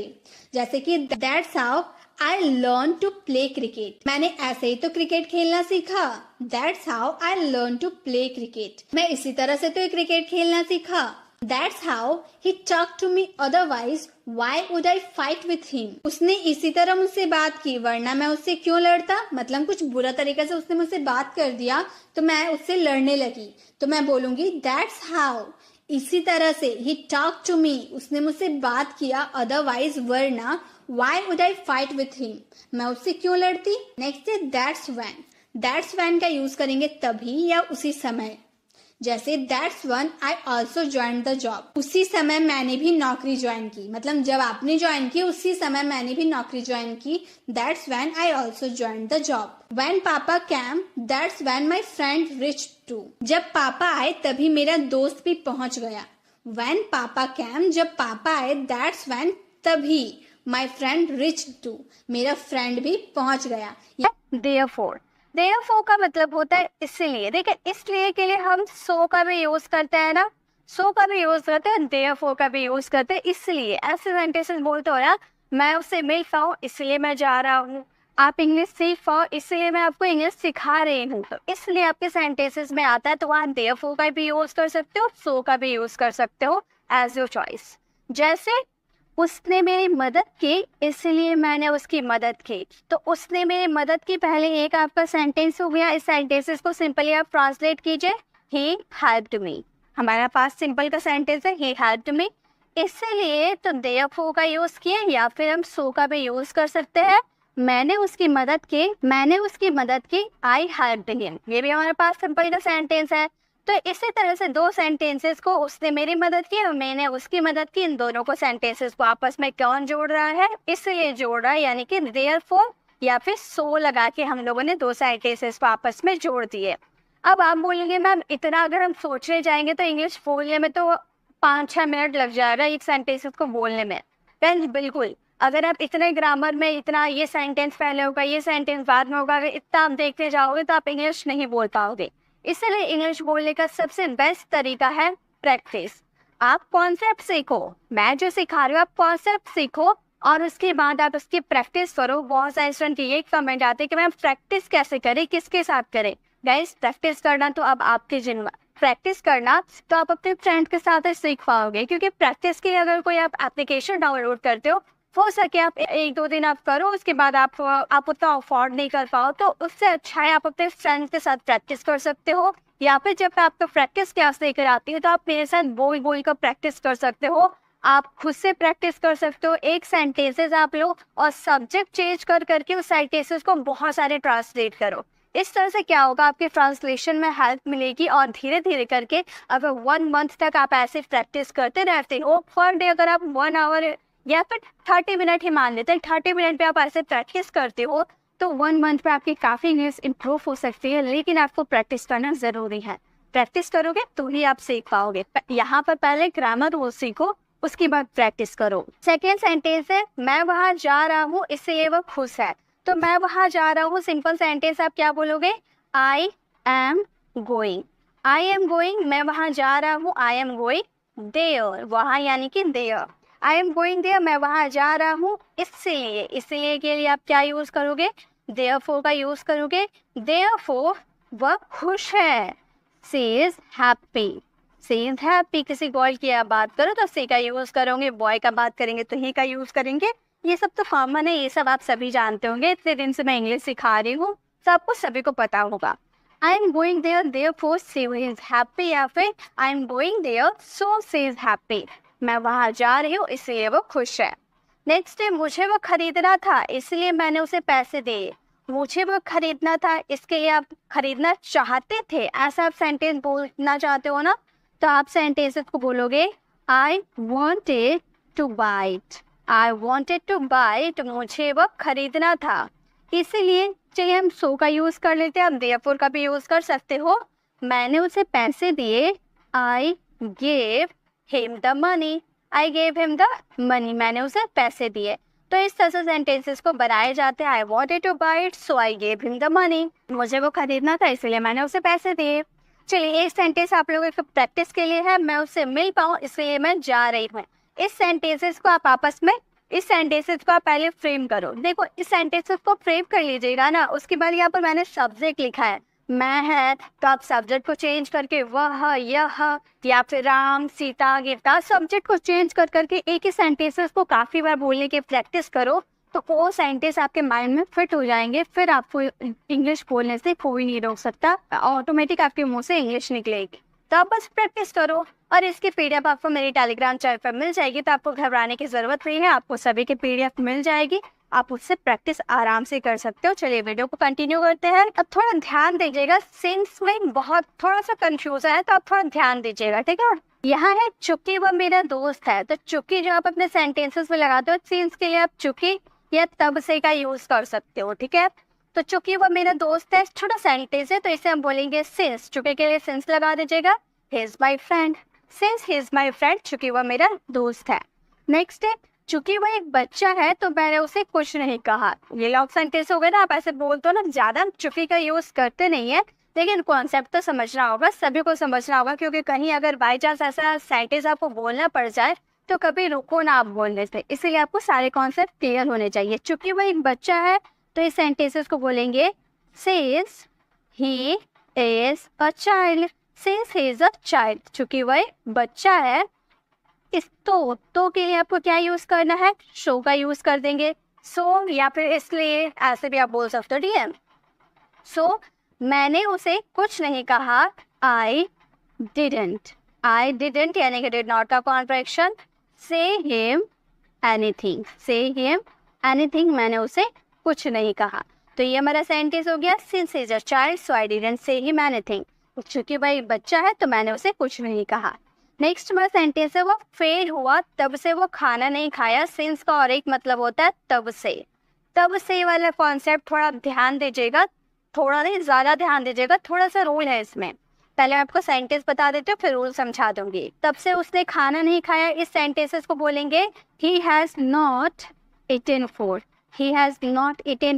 जैसे कि that's how I learned to play cricket, मैंने ऐसे ही तो क्रिकेट खेलना सीखा। That's how I learned to play cricket, मैं इसी तरह से तो क्रिकेट खेलना सीखा। That's how he talked to me, otherwise why would I fight with him, उसने इसी तरह मुझसे बात की वरना मैं उससे क्यों लड़ता। मतलब कुछ बुरा तरीके से उसने मुझसे बात कर दिया तो मैं उससे लड़ने लगी, तो मैं बोलूंगी That's how, इसी तरह से। He talked to me, उसने मुझसे बात किया, otherwise वरना why would I fight with him, मैं उससे क्यों लड़ती। नेक्स्ट है दैट्स वैन। दैट्स वैन का यूज करेंगे तभी या उसी समय, जैसे that's one I also join the job, उसी समय मैंने भी नौकरी ज्वाइन की, मतलब जब आपने ज्वाइन की उसी समय मैंने भी नौकरी ज्वाइन की। That's when I also join the job. When papa came that's when my friend reach too, जब पापा आए तभी मेरा दोस्त भी पहुंच गया। वैन पापा कैम, जब पापा आए, दैट्स वैन तभी, माई फ्रेंड रिच टू, मेरा फ्रेंड भी पहुंच गया। देयरफॉर, देयरफॉर का मतलब होता है इसलिए। देखिए इसलिए के लिए हम सो का भी यूज करते हैं ना, सो का भी यूज करते हैं, देयरफॉर का भी यूज करते हैं। इसलिए ऐसे सेंटेंसेस बोलते हो ना, मैं उससे मिल पाऊँ इसलिए मैं जा रहा हूँ, आप इंग्लिश सीख पाओ इसलिए मैं आपको इंग्लिश सिखा रही हूँ, तो इसलिए आपके सेंटेंसेस में आता है। तो वहाँ देयरफॉर का भी यूज कर सकते हो, सो का भी यूज कर सकते हो, एज योर चॉइस। जैसे उसने मेरी मदद की इसलिए मैंने उसकी मदद की, तो उसने मेरी मदद की पहले एक आपका सेंटेंस हो गया। इस सेंटेंसेस को सिंपली आप ट्रांसलेट कीजिए, ही हेल्प्ड मी। हमारा पास सिंपल का सेंटेंस है ही हेल्प्ड मी, इसलिए तो देयरफॉर का यूज किया, या फिर हम सो का भी यूज कर सकते हैं। मैंने उसकी मदद की, मैंने उसकी मदद की, आई हेल्प्ड हिम, ये भी हमारे पास सिंपल का सेंटेंस है। तो इसी तरह से दो सेंटेंसेस को, उसने मेरी मदद की और मैंने उसकी मदद की, इन दोनों को सेंटेंसेस को आपस में कौन जोड़ रहा है, इसलिए जोड़ रहा है, यानी कि देयरफॉर या फिर सो लगा के हम लोगों ने दो सेंटेंसेस को आपस में जोड़ दिए। अब आप बोलेंगे मैम इतना अगर हम सोचने जाएंगे तो इंग्लिश बोलने में तो 5-6 मिनट लग जाएगा एक सेंटेंसेस को बोलने में। फ्रेंड्स बिल्कुल, अगर आप इतने ग्रामर में इतना ये सेंटेंस पहले होगा ये सेंटेंस बाद में होगा, अगर इतना आप देखते जाओगे तो आप इंग्लिश नहीं बोल पाओगे। इसलिए इंग्लिश बोलने का सबसे बेस्ट तरीका है प्रैक्टिस। आप कॉन्सेप्ट सीखो, मैं जो सिखा रही हूँ आप कॉन्सेप्ट सीखो और उसके बाद आप उसकी प्रैक्टिस करो। बहुत सारे स्टूडेंट ये कमेंट आते हैं कि मैम प्रैक्टिस कैसे करें, किसके साथ करें। गाइस प्रैक्टिस करना तो अब आपके जिम्मा, प्रैक्टिस करना तो आप अपने फ्रेंड के साथ ही सीख पाओगे, क्योंकि प्रैक्टिस के लिए अगर कोई आप एप्लीकेशन डाउनलोड करते हो सके आप 1-2 दिन आप करो, उसके बाद आप उतना अफोर्ड नहीं कर पाओ, तो उससे अच्छा है आप अपने फ्रेंड्स के साथ प्रैक्टिस कर सकते हो। या फिर जब आपको प्रैक्टिस क्लास लेकर आती है तो आप मेरे साथ बोल बोल कर प्रैक्टिस कर सकते हो, आप खुद से प्रैक्टिस कर सकते हो। एक सेंटेंसेस आप लो और सब्जेक्ट चेंज कर करके उस सेंटेंसेस को बहुत सारे ट्रांसलेट करो। इस तरह से क्या होगा, आपके ट्रांसलेशन में हेल्प मिलेगी और धीरे धीरे करके अगर 1 मंथ तक आप ऐसे प्रैक्टिस करते रहते हो, पर डे अगर आप 1 आवर या फिर 30 मिनट ही मान लेते हैं, 30 मिनट पे आप ऐसे प्रैक्टिस करते हो तो 1 मंथ पे आपकी काफ़ी इंग्लिश इम्प्रूव हो सकती है। लेकिन आपको प्रैक्टिस करना ज़रूरी है, प्रैक्टिस करोगे तो ही आप सीख पाओगे। यहाँ पर पहले ग्रामर वो सीखो, उसके बाद प्रैक्टिस करो। सेकेंड सेंटेंस है मैं वहाँ जा रहा हूँ इसलिए वो खुश है। तो मैं वहाँ जा रहा हूँ सिंपल सेंटेंस आप क्या बोलोगे, आई am going. I am going, मैं वहाँ जा रहा हूँ, आई एम गोइंग देयर, वहाँ यानी कि there. I am going there, मैं वहाँ जा रहा हूँ इसलिए, इसलिए के लिए आप क्या यूज़ करोगे, देयरफॉर का यूज़ करोगे। देयरफॉर वह खुश है, she is happy, she is happy. किसी गर्ल की आप बात करो तो सी का यूज़ करोगे, बॉय का बात करेंगे तो ही का यूज़ करेंगे। ये सब तो कॉमन है, ये सब आप सभी जानते होंगे, इतने दिन से मैं इंग्लिश सिखा रही हूँ तो आपको सभी को पता होगा। I am going there therefore she is happy, या फिर I am going there so she is happy, मैं वहाँ जा रही हूँ इसलिए वो खुश है। नेक्स्ट है मुझे वो खरीदना था इसलिए मैंने उसे पैसे दिए। मुझे वो खरीदना था, इसके लिए आप खरीदना चाहते थे, ऐसा आप सेंटेंस बोलना चाहते हो ना, तो आप सेंटेंसेस को बोलोगे I wanted to buy it, I wanted to buy it, मुझे वो खरीदना था इसलिए। चलिए हम सो का यूज़ कर लेते हैं, आप देयरफॉर का भी यूज़ कर सकते हो। मैंने उसे पैसे दिए, I gave him the money, I gave him the money, मैंने उसे पैसे दिए। तो इस तरह से सेंटेंसेस को बनाए जाते हैं। I wanted to buy it so I gave him the money, मुझे वो खरीदना था इसलिए मैंने उसे पैसे दिए। चलिए एक सेंटेंस आप लोगों को प्रैक्टिस के लिए है, मैं उससे मिल पाऊँ इसलिए मैं जा रही हूँ। इस सेंटेंसेस को आप आपस में, इस सेंटेंसेस को आप पहले फ्रेम करो। देखो इस सेंटेंसेस को फ्रेम कर लीजिएगा ना, उसके बाद यहाँ पर मैंने सब्जेक्ट लिखा है मैं है, तो आप सब्जेक्ट को चेंज करके वह, यह या फिर राम, सीता, गीता, सब्जेक्ट को चेंज कर करके एक ही सेंटेंसेस को काफ़ी बार बोलने की प्रैक्टिस करो, तो वो सेंटेंस आपके माइंड में फिट हो जाएंगे। फिर आपको इंग्लिश बोलने से कोई नहीं रोक सकता, ऑटोमेटिक आपके मुंह से इंग्लिश निकलेगी। आप बस प्रैक्टिस करो। और इसकी पीडीएफ आपको मेरी टेलीग्राम चैनल पर मिल जाएगी, तो आपको घबराने की ज़रूरत नहीं है, आपको सभी की पीडीएफ मिल जाएगी, आप उससे प्रैक्टिस आराम से कर सकते हो। चलिए वीडियो को कंटिन्यू करते हैं। अब थोड़ा ध्यान दीजिएगा, सिंस में बहुत थोड़ा सा कंफ्यूजन है, तो आप थोड़ा ध्यान दीजिएगा, ठीक है। यहाँ है चूंकि वह मेरा दोस्त है, तो चूंकि जो आप अपने सेंटेंसेस में लगाते हो, सिंस के लिए आप चूंकि या तब से का यूज कर सकते हो, ठीक है। तो चूंकि वह मेरा दोस्त है छोटा सेंटेंस है, तो इसे हम बोलेंगे सिंस। चूंकि के लिए सिंस लगा दीजिएगा। He is my friend, since he is my friend, चूंकि वह मेरा दोस्त है। नेक्स्ट है चूंकि वह एक बच्चा है तो मैंने उसे कुछ नहीं कहा। ये लॉन्ग सेंटेंस हो गया ना, आप ऐसे बोलते हो ना, ज्यादा चूंकि का यूज करते नहीं है, लेकिन कॉन्सेप्ट तो समझना होगा, सभी को समझना होगा, क्योंकि कहीं अगर बाई चांस ऐसा सेंटेंस आपको बोलना पड़ जाए तो कभी रुको ना आप बोलने से, इसीलिए आपको सारे कॉन्सेप्ट क्लियर होने चाहिए। चूंकि वह एक बच्चा है तो इस सेंटेंसेस को बोलेंगे since he is a child, since he is a child, चूंकि वह एक बच्चा है। इस तो के लिए आपको क्या यूज करना है, शो का यूज कर देंगे, सो या फिर इसलिए ऐसे भी आप बोल सकते हो, ठीक है। सो मैंने उसे कुछ नहीं कहा, आई डिडंट यानी कि डिड नॉट का कॉन्ट्रैक्शन, से हिम एनीथिंग, मैंने उसे कुछ नहीं कहा। तो ये हमारा सेंटेंस हो गया, since is a child so I didn't say him anything, चूंकि भाई बच्चा है तो मैंने उसे कुछ नहीं कहा। नेक्स्ट हमारा सेंटेंस है, वो फेल हुआ तब से वो खाना नहीं खाया। सिंस का और एक मतलब होता है तब से वाला कॉन्सेप्ट थोड़ा ध्यान दीजिएगा, थोड़ा नहीं ज़्यादा ध्यान दीजिएगा, थोड़ा सा रूल है इसमें। पहले मैं आपको सेंटेंस बता देती हूँ, फिर रूल समझा दूंगी। तब से उसने खाना नहीं खाया, इस सेंटेंसेस को बोलेंगे he has not eaten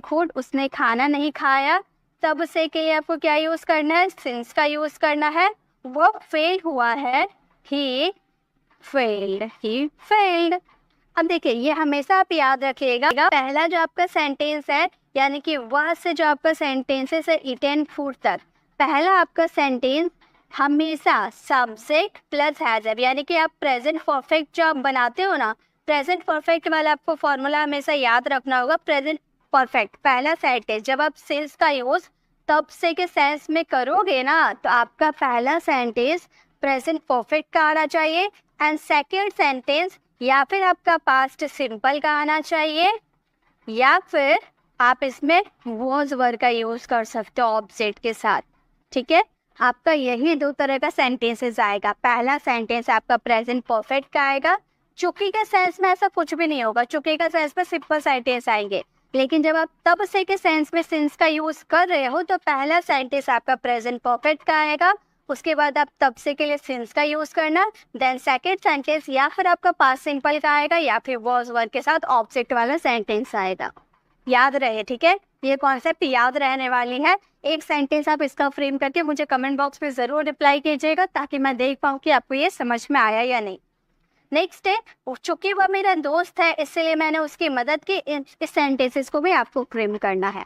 food, उसने खाना नहीं खाया। तब से के लिए आपको क्या यूज़ करना है, सिंस का यूज़ करना है। वो फेल हुआ है, ही फेल्ड। अब देखिए, ये हमेशा आप याद रखिएगा, पहला जो आपका सेंटेंस है यानी कि वह से जो आपका सेंटेंस है ईटन फूड तक, पहला आपका सेंटेंस हमेशा सब्जेक्ट प्लस हैज़, यानी कि आप प्रेजेंट परफेक्ट जो आप बनाते हो ना, प्रेजेंट परफेक्ट वाला आपको फॉर्मूला हमेशा याद रखना होगा। प्रेजेंट परफेक्ट पहला सेंटेंस जब आप सिंस का यूज तब से के सेंस में करोगे ना, तो आपका पहला सेंटेंस प्रेजेंट परफेक्ट का आना चाहिए, एंड सेकेंड सेंटेंस या फिर आपका पास्ट सिंपल का आना चाहिए, या फिर आप इसमें वॉज वर्ड का यूज कर सकते हो ऑब्जेक्ट के साथ, ठीक है। आपका यही दो तरह का सेंटेंसेस आएगा। पहला सेंटेंस आपका प्रेजेंट परफेक्ट का आएगा, चूंकि के सेंस में ऐसा कुछ भी नहीं होगा, चूंकि का सेंस में सिंपल सेंटेंस आएंगे, लेकिन जब आप तब से के सेंस में सिंस का यूज कर रहे हो तो पहला सेंटेंस आपका प्रेजेंट परफेक्ट का आएगा, उसके बाद आप तब से के लिए सिंस का यूज करना, देन सेकेंड सेंटेंस या फिर आपका पास्ट सिंपल का आएगा, या फिर वॉज वर्ड के साथ ऑब्जेक्ट वाला सेंटेंस आएगा। याद रहे, ठीक है, ये कॉन्सेप्ट याद रहने वाली है। एक सेंटेंस आप इसका फ्रेम करके मुझे कमेंट बॉक्स में ज़रूर रिप्लाई कीजिएगा, ताकि मैं देख पाऊँ कि आपको ये समझ में आया या नहीं। नेक्स्ट है, चूंकि वह मेरा दोस्त है इसलिए मैंने उसकी मदद की, इस सेंटेंसेस को भी आपको फ्रेम करना है।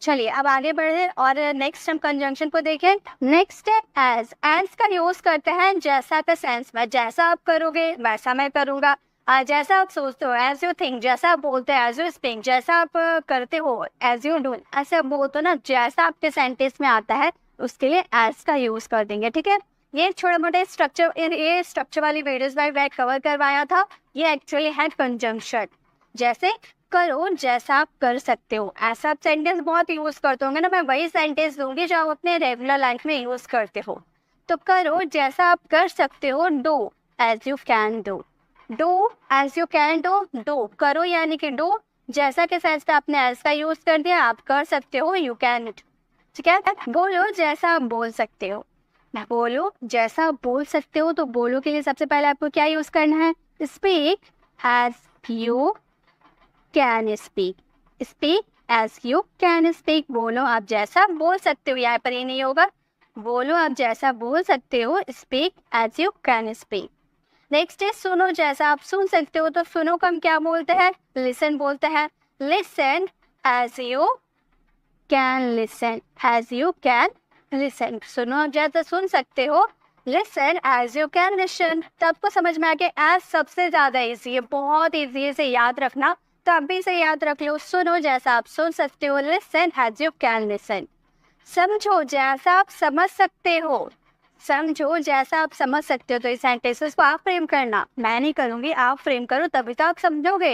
चलिए अब आगे बढ़े और नेक्स्ट हम कंजंक्शन को देखें। नेक्स्ट है एज का यूज करते हैं जैसा का सेंस में, जैसा आप करोगे वैसा मैं करूँगा, जैसा आप सोचते हो एज यू थिंक, जैसा आप बोलते हो एज यू स्पीक, जैसा आप करते हो एज यू डू, ऐसे आप बोलते हो ना, जैसा आपके सेंटेंस में आता है उसके लिए एज का यूज कर देंगे, ठीक है। ये छोटे मोटे स्ट्रक्चर, ये स्ट्रक्चर वाली वीडियोस में मैं कवर करवाया था, ये एक्चुअली है कंजंक्शन। जैसे करो जैसा आप कर सकते हो, ऐसा आप सेंटेंस बहुत यूज करते होंगे ना, मैं वही सेंटेंस दूंगी जो आप अपने रेगुलर लाइफ में यूज करते हो। तो करो जैसा आप कर सकते हो, do as you can do, do as you can do, do करो यानी कि डू, जैसा के सेंस में आपने एज का यूज कर दिया, आप कर सकते हो, यू कैन, ठीक है। बोलो जैसा आप बोल सकते हो, मैं बोलो जैसा आप बोल सकते हो, तो बोलो के लिए सबसे पहले आपको क्या यूज करना है, speak as you can speak, speak as you can speak, बोलो आप जैसा बोल सकते हो, यहाँ पर ये नहीं होगा, बोलो आप जैसा बोल सकते हो, speak as you can speak. Next है सुनो जैसा आप सुन सकते हो, तो सुनो को हम क्या बोलते हैं, लिसन बोलते हैं, listen as you can listen, as you can listen, सुनो जैसा सुन सकते हो, listen as you can listen. तो आपको समझ में आ गया, एज सबसे ज़्यादा ईजी है, बहुत ईजी है, इसे याद रखना, तो आप भी इसे याद रख लो, सुनो जैसा आप सुन सकते हो, listen as you can listen. समझो जैसा आप समझ सकते हो, समझो जैसा आप समझ सकते हो, तो इस सेंटेंसेस को आप फ्रेम करना, मैं नहीं करूँगी, आप फ्रेम करो तभी तो आप समझोगे।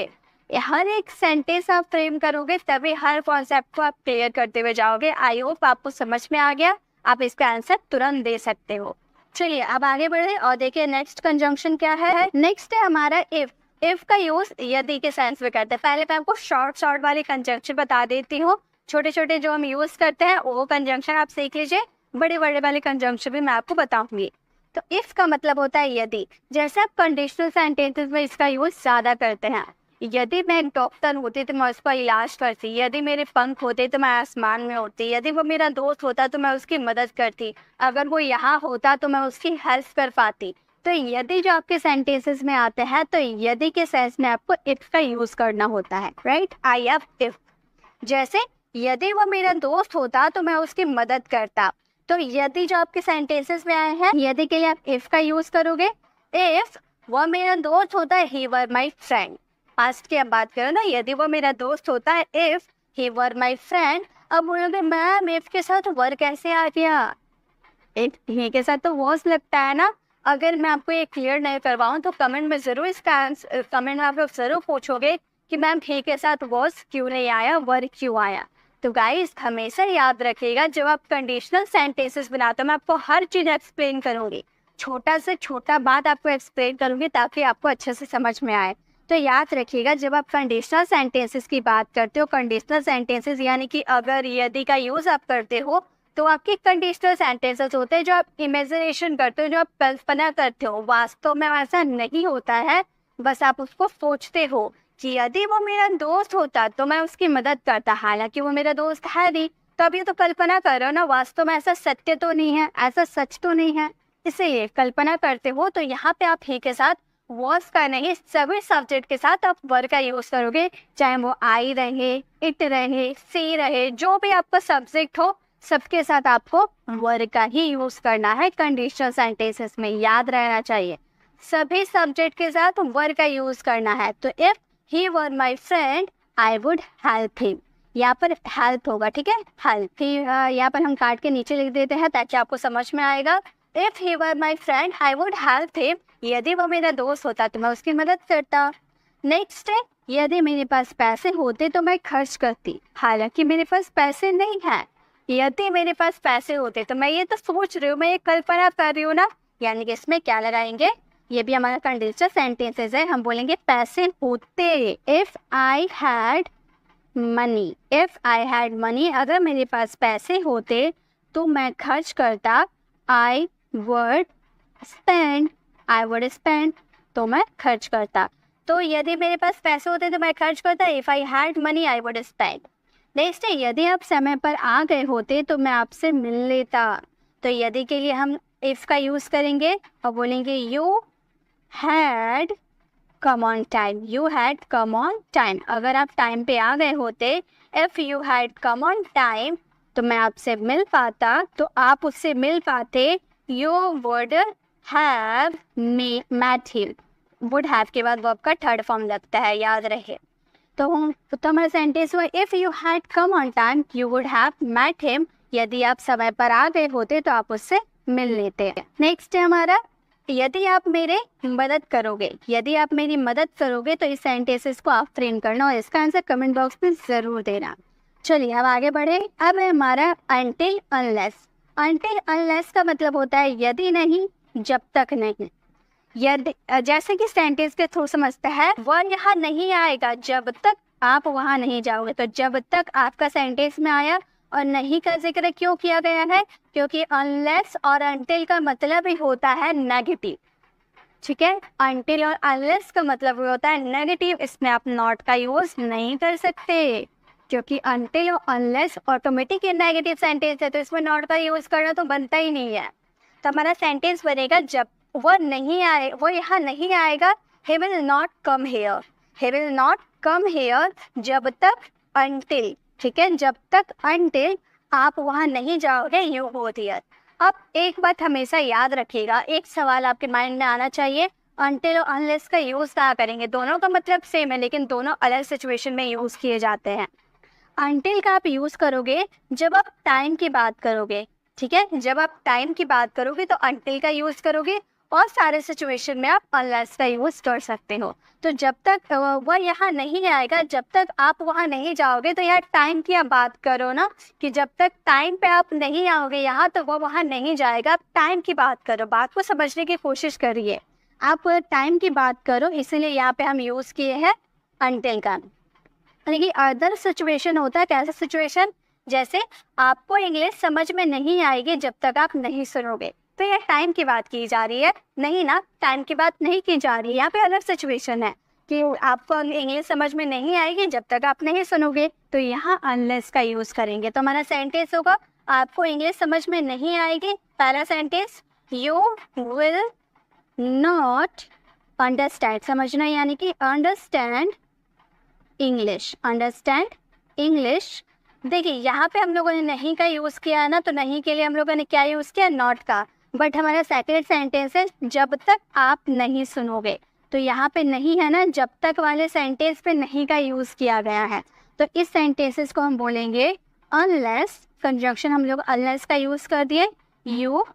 ये हर एक सेंटेंस आप फ्रेम करोगे तभी हर कॉन्सेप्ट को आप क्लियर करते हुए जाओगे। आई होप आपको समझ में आ गया, आप इसका आंसर तुरंत दे सकते हो। चलिए अब आगे बढ़े और देखिए नेक्स्ट कंजंक्शन क्या है। नेक्स्ट है हमारा इफ। इफ का यूज यदि के सेंस में करते हैं। पहले मैं आपको शॉर्ट वाली कंजंक्शन बता देती हूँ, छोटे छोटे जो हम यूज करते हैं वो कंजंक्शन आप सीख लीजिए, बड़े बड़े वाले कंजंक्शन भी मैं आपको बताऊंगी। तो इफ का मतलब होता है यदि, जैसे आप कंडीशनल सेंटेंसेस में इसका यूज ज्यादा करते हैं। यदि मैं एक डॉक्टर होती तो मैं उसका इलाज करती, यदि मेरे पंख होते तो मैं आसमान में उड़ती, यदि वो मेरा दोस्त होता तो मैं उसकी मदद करती, अगर वो यहाँ होता तो मैं उसकी हेल्प कर पाती। तो यदि जो आपके सेंटेंसेस में आते हैं तो यदि के सेंस में आपको इफ का यूज करना होता है, राइट। I have if. जैसे यदि वो मेरा दोस्त होता तो मैं उसकी मदद करता। तो यदि जो आपके सेंटेंसेस में आए हैं, यदि के लिए आप इफ का यूज करोगे। इफ वो मेरा दोस्त होता है, ही वर माई फ्रेंड। पास्ट की अब बात करो ना, यदि वो मेरा दोस्त होता है, if he were my friend. अब बोलोगे मैम इफ के साथ वर कैसे आ गया, इफ ही के साथ तो वॉज लगता है ना। अगर मैं आपको ये क्लियर नहीं करवाऊँ तो कमेंट में जरूर इसका कमेंट में आप लोग जरूर पूछोगे कि मैम ही के साथ वॉज क्यों नहीं आया, वर क्यों आया। तो गाइस हमेशा याद रखिएगा, जब आप कंडीशनल सेंटेंसेस बनाते हो मैं आपको हर चीज़ एक्सप्लेन करूँगी, छोटा से छोटा बात आपको एक्सप्लेन करूँगी ताकि आपको अच्छे से समझ में आए। तो याद रखिएगा जब आप कंडीशनल सेंटेंसेस की बात करते हो, कंडीशनल सेंटेंसेस यानी कि अगर यदि का यूज़ आप करते हो तो आपके कंडीशनल सेंटेंसेस होते हैं जो आप इमेजिनेशन करते हो, जो आप कल्पना करते हो। वास्तव में ऐसा नहीं होता है, बस आप उसको सोचते हो कि यदि वो मेरा दोस्त होता तो मैं उसकी मदद करता, हालांकि वो मेरा दोस्त है नहीं। तो अब ये तो कल्पना कर रहे हो ना, वास्तव में ऐसा सत्य तो नहीं है, ऐसा सच तो नहीं है, इसीलिए कल्पना करते हो। तो यहाँ पे आप ही के साथ वॉज का नहीं, सभी सब्जेक्ट के साथ आप वर का यूज करोगे, चाहे वो आई रहे, इट रहे, सी रहे, जो भी आपका सब्जेक्ट हो सबके साथ आपको वर का ही यूज करना है कंडीशनल सेंटेंसेस में, याद रहना चाहिए। सभी सब्जेक्ट के साथ वर का यूज करना है। तो if he were my friend I would help him, यहाँ पर हेल्प होगा, ठीक है। हेल्प ही यहाँ पर हम काट के नीचे लिख देते हैं ताकि आपको समझ में आएगा। If he were my friend I would help him, यदि वो मेरा दोस्त होता तो मैं उसकी मदद करता। नेक्स्ट है यदि मेरे पास पैसे होते तो मैं खर्च करती, हालांकि मेरे पास पैसे नहीं है। यदि मेरे पास पैसे होते तो मैं ये तो सोच रही हूँ, मैं ये कल्पना कर रही हूँ ना, यानी कि इसमें क्या लगाएंगे, ये भी हमारा कंडीशनल सेंटेंसेस है। हम बोलेंगे पैसे होते, if I had money, if I had money, अगर मेरे पास पैसे होते तो मैं खर्च करता। I would spend, I would spend, तो मैं खर्च करता। तो यदि मेरे पास पैसे होते तो मैं खर्च करता, if I had money I would spend. Next है यदि आप समय पर आ गए होते तो मैं आपसे मिल लेता। तो यदि के लिए हम इफ का यूज करेंगे और बोलेंगे you had come on time, you had come on time, अगर आप टाइम पे आ गए होते। If you had come on time, तो मैं आपसे मिल पाता, तो आप उससे मिल पाते। You would have met him, would have के बाद वर्ब का थर्ड फॉर्म लगता है, याद रहे। तो हमारा सेंटेंस हुआ if you had come on time you would have met him, यदि आप समय पर आ गए होते तो आप उससे मिल लेते। नेक्स्ट है हमारा यदि आप मेरे मदद करोगे, यदि आप मेरी मदद करोगे। तो इस सेंटेंसेस को आप फ्रेम करना और इसका आंसर कमेंट बॉक्स में ज़रूर देना। चलिए अब आगे बढ़े। अब है हमारा अनटिल अनलेस। अनटिल अनलेस का मतलब होता है यदि नहीं, जब तक नहीं। यदि जैसे कि सेंटेंस के थ्रू समझता है, वह यहाँ नहीं आएगा जब तक आप वहाँ नहीं जाओगे। तो जब तक आपका सेंटेंस में आया और नहीं का जिक्र क्यों किया गया है, क्योंकि अनलेस और अनटिल का मतलब ही होता है नेगेटिव, ठीक है। अनटिल और अनलेस का मतलब होता है नेगेटिव, इसमें आप नॉट का यूज नहीं कर सकते क्योंकि अनटिल और अनलेस ऑटोमेटिक नेगेटिव सेंटेंस है, तो इसमें नॉट का यूज करना तो बनता ही नहीं है। तो हमारा सेंटेंस बनेगा जब वो नहीं आए, वो यहाँ नहीं आएगा, he will not come here, he will not come here, जब तक until, ठीक है, जब तक until आप वहाँ नहीं जाओगे you go there। अब एक बात हमेशा याद रखिएगा, एक सवाल आपके माइंड में आना चाहिए, until और unless का यूज़ कहाँ करेंगे। दोनों का मतलब सेम है लेकिन दोनों अलग सिचुएशन में यूज़ किए जाते हैं। until का आप यूज़ करोगे जब आप टाइम की बात करोगे, ठीक है, जब आप टाइम की बात करोगे तो until का यूज करोगे और सारे सिचुएशन में आप unless का यूज कर सकते हो। तो जब तक वह यहाँ नहीं आएगा, जब तक आप वहाँ नहीं जाओगे, तो यार टाइम की आप बात करो ना, कि जब तक टाइम पे आप नहीं आओगे यहाँ तो वह वहाँ नहीं जाएगा। आप टाइम की बात करो, बात को समझने की कोशिश करिए, आप टाइम की बात करो, इसीलिए यहाँ पे हम यूज किए हैं until का। लेकिन अदर सिचुएशन होता है, कैसा सिचुएशन, जैसे आपको इंग्लिश समझ में नहीं आएगी जब तक आप नहीं सुनोगे, तो ये टाइम की बात की जा रही है, नहीं ना, टाइम की बात नहीं की जा रही है, यहाँ पे अलग सिचुएशन है कि आपको इंग्लिश समझ में नहीं आएगी जब तक आप नहीं सुनोगे, तो यहाँ अनलेस का यूज करेंगे। तो हमारा सेंटेंस होगा आपको इंग्लिश समझ में नहीं आएगी, पहला sentence you will not understand, समझना यानी कि अंडरस्टैंड इंग्लिश, अंडरस्टैंड इंग्लिश। देखिए यहाँ पे हम लोगों ने नहीं का यूज़ किया है ना, तो नहीं के लिए हम लोगों ने क्या यूज़ किया, नॉट का। बट हमारा सेकंड सेंटेंस है जब तक आप नहीं सुनोगे, तो यहाँ पे नहीं है ना, जब तक वाले सेंटेंस पे नहीं का यूज़ किया गया है, तो इस सेंटेंसेस को हम बोलेंगे अनलेस, कंजंक्शन हम लोग अनलेस का यूज़ कर दिए, यू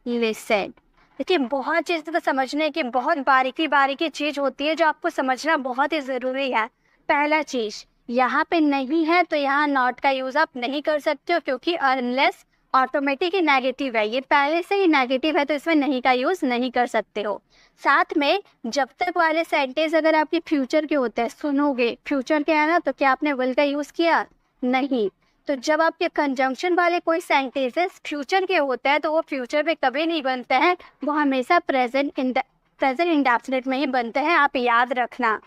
लिसन। देखिए बहुत चीज़ को समझने की बहुत बारीकी चीज़ होती है जो आपको समझना बहुत ही ज़रूरी है। पहला चीज़ यहाँ पे नहीं है तो यहाँ नॉट का यूज़ आप नहीं कर सकते हो, क्योंकि अनलेस ऑटोमेटिक ही नेगेटिव है, ये पहले से ही नेगेटिव है, तो इसमें नहीं का यूज़ नहीं कर सकते हो। साथ में जब तक वाले सेंटेंस अगर आपके फ्यूचर के होते हैं, सुनोगे फ्यूचर के है ना, तो क्या आपने विल का यूज़ किया, नहीं। तो जब आपके कंजंक्शन वाले कोई सेंटेंसेस फ्यूचर के होते हैं तो वो फ्यूचर में कभी नहीं बनते हैं, वो हमेशा प्रेजेंट इंडेफिनिट में ही बनते हैं। आप याद रखना,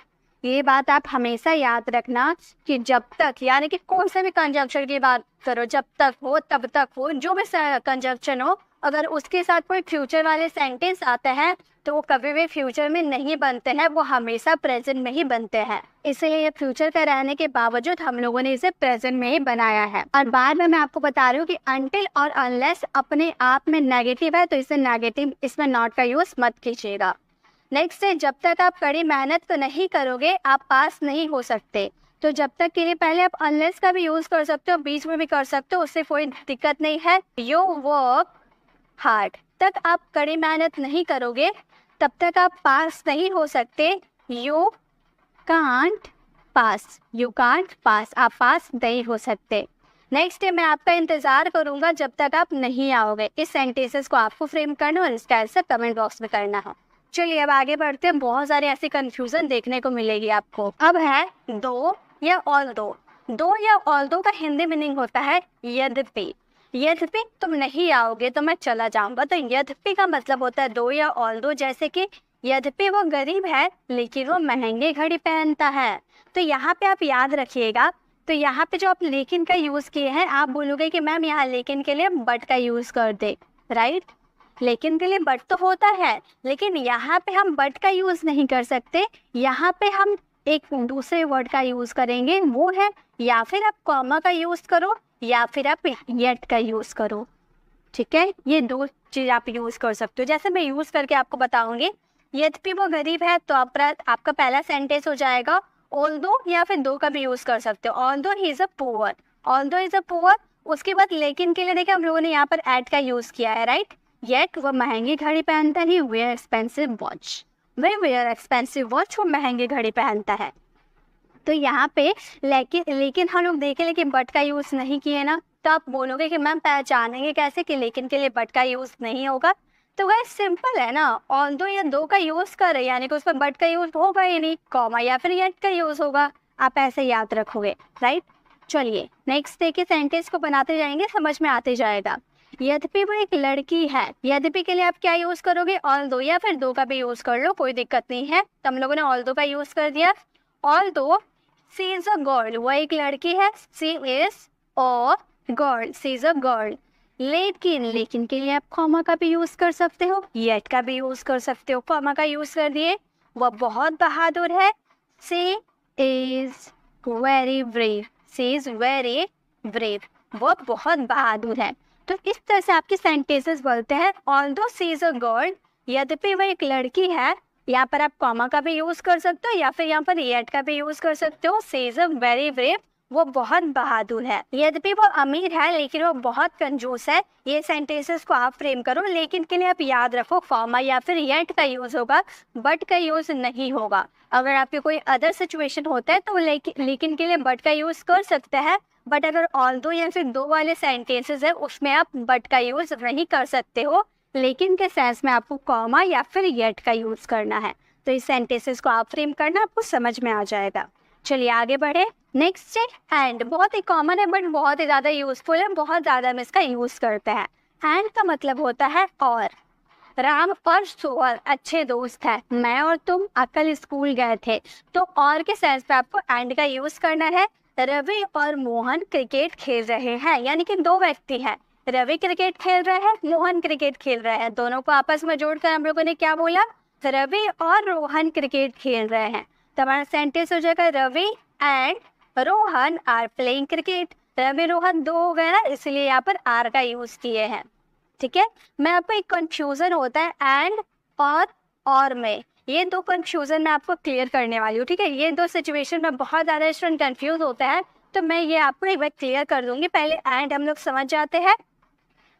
ये बात आप हमेशा याद रखना कि जब तक, यानी कि कौन से भी कंजंक्शन की बात करो, जब तक हो तब तक हो, जो भी कंजंक्शन हो, अगर उसके साथ कोई फ्यूचर वाले सेंटेंस आते हैं तो वो कभी भी फ्यूचर में नहीं बनते हैं, वो हमेशा प्रेजेंट में ही बनते हैं। इसलिए ये फ्यूचर का रहने के बावजूद हम लोगों ने इसे प्रेजेंट में ही बनाया है। और बाद में मैं आपको बता रही हूँ कि अनटिल और अनलेस अपने आप में नेगेटिव है, तो इसे नेगेटिव, इसमें नॉट का यूज़ मत कीजिएगा। नेक्स्ट है जब तक आप कड़ी मेहनत तो नहीं करोगे आप पास नहीं हो सकते। तो जब तक के लिए पहले आप अनलेस का भी यूज़ कर सकते हो, बीच में भी कर सकते हो, उससे कोई दिक्कत नहीं है। यू वर्क हार्ड, तक आप कड़ी मेहनत नहीं करोगे तब तक आप पास नहीं हो सकते। You can't pass, you can't pass, आप पास नहीं हो सकते। नेक्स्ट है मैं आपका इंतज़ार करूँगा जब तक आप नहीं आओगे। इस सेंटेंसेस को आपको फ्रेम करना और इसका आंसर कमेंट बॉक्स में करना है। चलिए अब आगे बढ़ते हैं, बहुत सारे ऐसे कंफ्यूजन देखने को मिलेगी आपको। अब है दो या ऑल दो। दो या ऑल दो का हिंदी मीनिंग होता है यद्यपि। यद्यपि तुम नहीं आओगे तो मैं चला जाऊंगा, तो यद्यपि का मतलब होता है दो या ऑल दो। जैसे कि यद्यपि वो गरीब है लेकिन वो महंगे घड़ी पहनता है, तो यहाँ पे आप याद रखिएगा। तो यहाँ पे जो आप लेकिन का यूज़ किए हैं, आप बोलोगे कि मैम यहाँ लेकिन के लिए बट का यूज़ कर दे, राइट। लेकिन के लिए बट तो होता है, लेकिन यहाँ पे हम बट का यूज़ नहीं कर सकते। यहाँ पे हम एक दूसरे वर्ड का यूज़ करेंगे, वो है या फिर आप कॉमा का यूज़ करो या फिर आप येट का यूज़ करो, ठीक है। ये दो चीज़ आप यूज़ कर सकते हो। जैसे मैं यूज़ करके आपको बताऊंगी, यद्यपि वो गरीब है, तो आपका पहला सेंटेंस हो जाएगा ऑल्दो, या फिर दो का भी यूज़ कर सकते हो, although he is a poor, although is a poor. उसके बाद लेकिन के लिए देखिए हम लोगों ने यहाँ पर एट का यूज़ किया है, राइट। येट वो महंगी घड़ी पहनता है, wear expensive watch, they wear expensive watch, वो महंगी घड़ी पहनता है। तो यहाँ पे लेकिन हम लोग देखें, लेकिन बट का यूज़ नहीं किए ना, तो आप बोलोगे कि मैम पहचानेंगे कैसे कि लेकिन के लिए बट का यूज़ नहीं होगा। तो वह सिंपल है ना, ऑल्दो या दो का यूज़ कर रहे, यानी कि उस पर बट का यूज़ होगा ही नहीं, कॉमा या फिर येट का यूज़ होगा। आप ऐसे याद रखोगे, राइट। चलिए नेक्स्ट देखिए, सेंटेंस को बनाते जाएंगे, समझ में आते जाएगा। यद्यपि वो एक लड़की है, यद्यपि के लिए आप क्या यूज़ करोगे, ऑल्दो, या फिर दो का भी यूज़ कर लो, कोई दिक्कत नहीं है। तो हम लोगों ने ऑल्दो का यूज़ कर दिया। Although she is a girl, वो एक लड़की है, she is a girl, she is a girl. लेकिन के लिए आप कॉमा का भी यूज़ कर सकते हो, येट का भी यूज़ कर सकते हो। कॉमा का यूज़ कर दिए, वह बहुत बहादुर है, she is very brave, she is very brave, वो बहुत बहादुर है। तो इस तरह से आपके सेंटेंसेस बोलते हैं। Although she is a girl, यद्यपि वह एक लड़की है, यहाँ पर आप कॉमा का भी यूज़ कर सकते हो या फिर यहाँ पर येट का भी यूज़ कर सकते हो। सी इज़ अ वेरी ब्रेव, वो बहुत बहादुर है। यद्यपि वो अमीर है लेकिन वो बहुत कंजूस है। ये सेंटेंसेस को आप फ्रेम करो, लेकिन के लिए आप याद रखो कॉमा या फिर येट का यूज होगा, बट का यूज नहीं होगा। अगर आपके कोई अदर सिचुएशन होता है तो लेकिन के लिए बट का यूज कर सकते हैं, बट अगर ऑल्दो या फिर दो वाले सेंटेंसेस है उसमें आप बट का यूज नहीं कर सकते हो, लेकिन के सेंस में आपको कॉमा या फिर येट का यूज करना है। तो इस सेंटेंसेस को आप फ्रेम करना आपको समझ में आ जाएगा। चलिए आगे बढ़े। नेक्स्ट है एंड। बहुत ही कॉमन है बट बहुत ही ज़्यादा यूजफुल है, बहुत ज़्यादा हम इसका यूज़ करते हैं। एंड का मतलब होता है और। राम और सोहन अच्छे दोस्त हैं। मैं और तुम कल स्कूल गए थे, तो और के सेंस पे आपको एंड का यूज़ करना है। रवि और मोहन क्रिकेट खेल रहे हैं, यानी कि दो व्यक्ति हैं। रवि क्रिकेट खेल रहे हैं, मोहन क्रिकेट खेल रहे हैं, दोनों को आपस में जोड़कर हम लोगों ने क्या बोला, रवि और रोहन क्रिकेट खेल रहे हैं। तो हमारा सेंटेंस हो जाएगा Ravi and Rohan are playing cricket. Ravi Rohan दो हो गए ना, इसलिए यहाँ पर आर का यूज किए हैं। ठीक है, मैं आपको एक कंफ्यूजन होता है एंड और में, ये दो कंफ्यूजन मैं आपको क्लियर करने वाली हूँ। ठीक है, ये दो सिचुएशन में बहुत ज़्यादा स्टूडेंट कंफ्यूज होता है, तो मैं ये आपको एक बार क्लियर कर दूंगी। पहले एंड हम लोग समझ जाते हैं।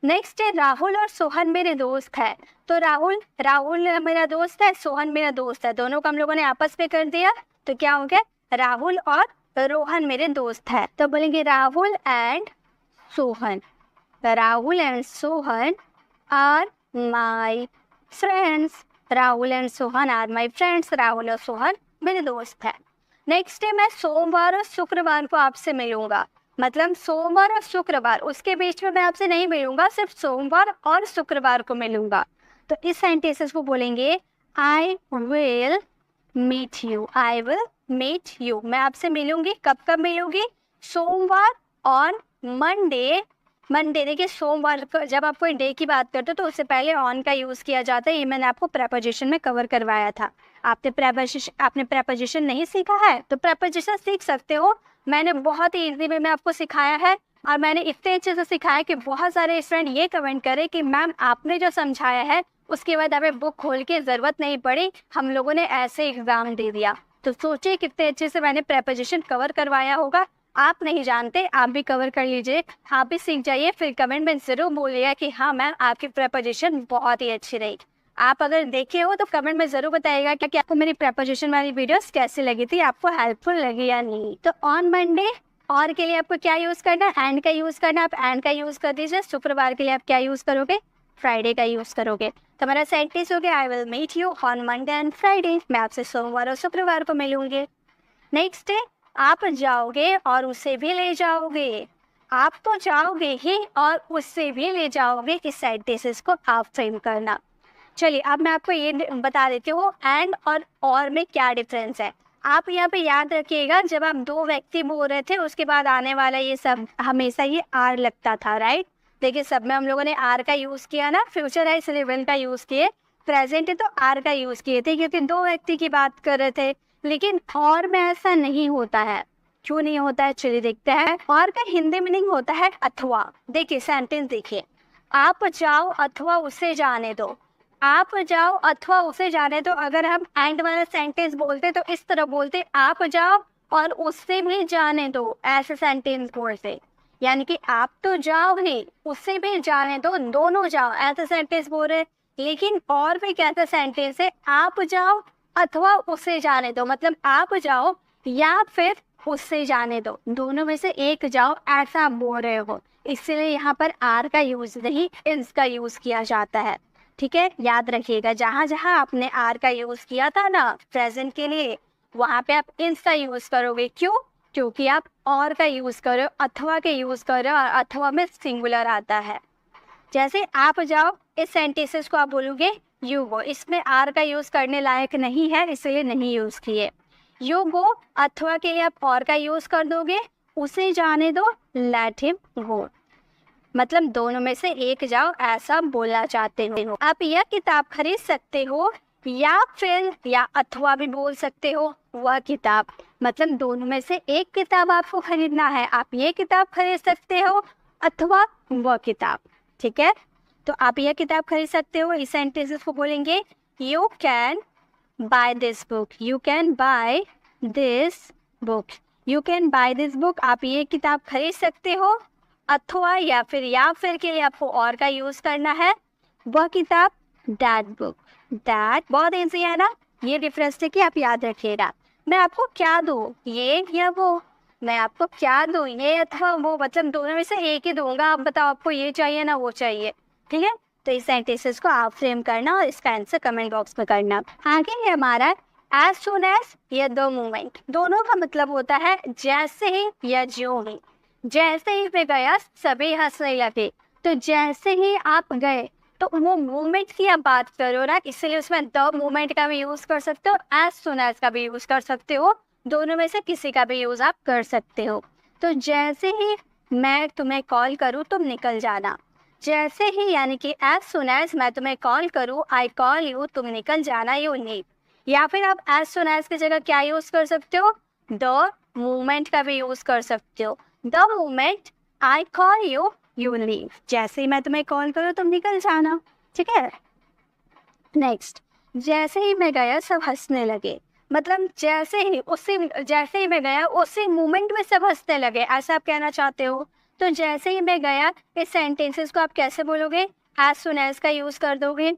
नेक्स्ट है राहुल और सोहन मेरे दोस्त है। तो राहुल मेरा दोस्त है, सोहन मेरा दोस्त है, दोनों को हम लोगों ने आपस में कर दिया, तो क्या हो गया, राहुल और रोहन मेरे दोस्त है। तो बोलेंगे Rahul and Sohan. Rahul and Sohan are my friends. Rahul and Sohan are my friends. Rahul और सोहन मेरे दोस्त है। नेक्स्ट है मैं सोमवार और शुक्रवार को आपसे मिलूंगा। मतलब सोमवार और शुक्रवार, उसके बीच में मैं आपसे नहीं मिलूंगा, सिर्फ सोमवार और शुक्रवार को मिलूंगा। तो इस सेंटेंसेस को बोलेंगे I will meet you. I will meet you, मैं आपसे मिलूंगी। कब मिलूंगी, सोमवार और मंडे। देखिए सोमवार को जब आप कोई डे की बात करते हो तो उससे पहले ऑन का यूज़ किया जाता है। ये मैंने आपको प्रेपोजिशन में कवर करवाया था। आपने प्रेपोजिशन नहीं सीखा है तो प्रेपोजिशन सीख सकते हो। मैंने बहुत ही इजी वे में आपको सिखाया है, और मैंने इतने अच्छे से सिखाया कि बहुत सारे स्टूडेंट ये कमेंट करे कि मैम आपने जो समझाया है उसके बाद हमें बुक खोल के ज़रूरत नहीं पड़ी, हम लोगों ने ऐसे एग्ज़ाम दे दिया। तो सोचिए कितने अच्छे से मैंने प्रेपोजिशन कवर करवाया होगा। आप नहीं जानते, आप भी कवर कर लीजिए, आप भी सीख जाइए, फिर कमेंट में ज़रूर बोलिएगा कि हाँ मैम आपकी प्रेपोजिशन बहुत ही अच्छी रही। आप अगर देखे हो तो कमेंट में ज़रूर बताइएगा कि आपको मेरी प्रेपोजिशन वाली वीडियोस कैसी लगी थी, आपको हेल्पफुल लगी या नहीं। तो ऑन मंडे और के लिए आपको क्या यूज़ करना है, एंड का यूज़ करना है। आप एंड का यूज़ कर दीजिए। शुक्रवार के लिए आप क्या यूज़ करोगे, फ्राइडे का यूज़ करोगे। तो हमारा सेंटेंस हो गया I will meet you on Monday and Friday. मैं आपसे सोमवार और शुक्रवार को मिलूंगी। नेक्स्ट है आप जाओगे और उसे भी ले जाओगे। आप तो जाओगे ही और उससे भी ले जाओगे। इस सेंटेंसेस को आप फ्रेम करना। चलिए अब मैं आपको ये बता देती हूँ एंड और में क्या डिफरेंस है। आप यहाँ पे याद रखिएगा, जब आप दो व्यक्ति बोल रहे थे उसके बाद आने वाला ये सब हमेशा ये आर लगता था, राइट। देखिए सब में हम लोगों ने आर का यूज़ किया ना, फ्यूचर है इसलिए विल का यूज़ किए, प्रेजेंट है तो आर का यूज़ किए थे क्योंकि दो व्यक्ति की बात कर रहे थे। लेकिन और में ऐसा नहीं होता है। क्यों नहीं होता है, चलिए देखते हैं। और का हिंदी मीनिंग होता है अथवा। देखिए सेंटेंस देखिए, आप जाओ अथवा उसे जाने दो। आप जाओ अथवा उसे जाने दो। अगर हम एंड वाला सेंटेंस बोलते तो इस तरह बोलते, आप जाओ और उससे भी जाने दो, ऐसे सेंटेंस बोलते। यानी कि आप तो जाओ ही, उससे भी जाने दो, दोनों जाओ, ऐसे सेंटेंस बोल रहे। लेकिन और भी कैसा सेंटेंस है, आप जाओ अथवा उसे जाने दो। मतलब आप जाओ या फिर उससे जाने दो, दोनों में से एक जाओ, ऐसा आप बोल रहे हो। इसलिए यहाँ पर आर का यूज नहीं इज का यूज किया जाता है। ठीक है, याद रखिएगा, जहाँ जहाँ आपने आर का यूज किया था ना प्रेजेंट के लिए, वहाँ पे आप इज का यूज करोगे। क्यों, क्योंकि आप और का यूज कर रहे हो, अथवा के यूज कर रहे हो, और अथवा में सिंगुलर आता है। जैसे आप जाओ, इस सेंटेंसेस को आप बोलोगे यू गो। इसमें आर का यूज करने लायक नहीं है इसलिए नहीं यूज किए। यू गो अथवा के लिए आप और का यूज कर दोगे, उसे जाने दो, लेट हिम गो। मतलब दोनों में से एक जाओ, ऐसा बोलना चाहते हो। आप यह किताब खरीद सकते हो, या फिर या अथवा भी बोल सकते हो वह किताब। मतलब दोनों में से एक किताब आपको खरीदना है, आप ये किताब खरीद सकते हो अथवा वह किताब। ठीक है, तो आप यह किताब खरीद सकते हो। इस सेंटेंसेस को बोलेंगे you can by this book. You can by this book. You can by this book, आप ये किताब खरीद सकते हो। अथवा या फिर के लिए आपको और का यूज़ करना है, वह किताब दैट बुक। दैट बहुत ईजी है ना, ये डिफरेंस है कि आप याद रखिएगा। मैं आपको क्या दूँ, ये या वो, मैं आपको क्या दूँ, ये अथवा वो, मतलब दोनों में से एक ही दूंगा। आप बताओ आपको ये चाहिए ना वो चाहिए, ठीक है। तो इस सेंटेंसेस को आप फ्रेम करना और इसका आंसर कमेंट बॉक्स में करना। आगे है हमारा एज सून एज या द मोमेंट। दोनों का मतलब होता है जैसे ही या ज्यों ही। जैसे ही मैं गया सभी हंसने लगे, तो जैसे ही आप गए तो वो मोमेंट की आप बात करो ना, इसलिए उसमें द मोमेंट का भी यूज़ कर सकते हो, एज सून एज का भी यूज़ कर सकते हो, दोनों में से किसी का भी यूज़ आप कर सकते हो। तो जैसे ही मैं तुम्हें कॉल करूँ तुम निकल जाना। जैसे ही यानी कि एज सून एज मैं तुम्हें कॉल करूँ, आई कॉल यू, तुम निकल जाना, यू लीव। या फिर आप एज सून एज की जगह क्या यूज़ कर सकते हो, द मोमेंट का भी यूज़ कर सकते हो। The moment I call you, you leave. जैसे ही मैं तुम्हें कॉल करूँ तुम निकल जाना, ठीक है। नेक्स्ट, जैसे ही मैं गया सब हंसने लगे। मतलब जैसे ही मैं गया उसी मोमेंट में सब हंसने लगे, ऐसा आप कहना चाहते हो। तो जैसे ही मैं गया, इस सेंटेंसेस को आप कैसे बोलोगे, एज सुन एज का यूज़ कर दोगे।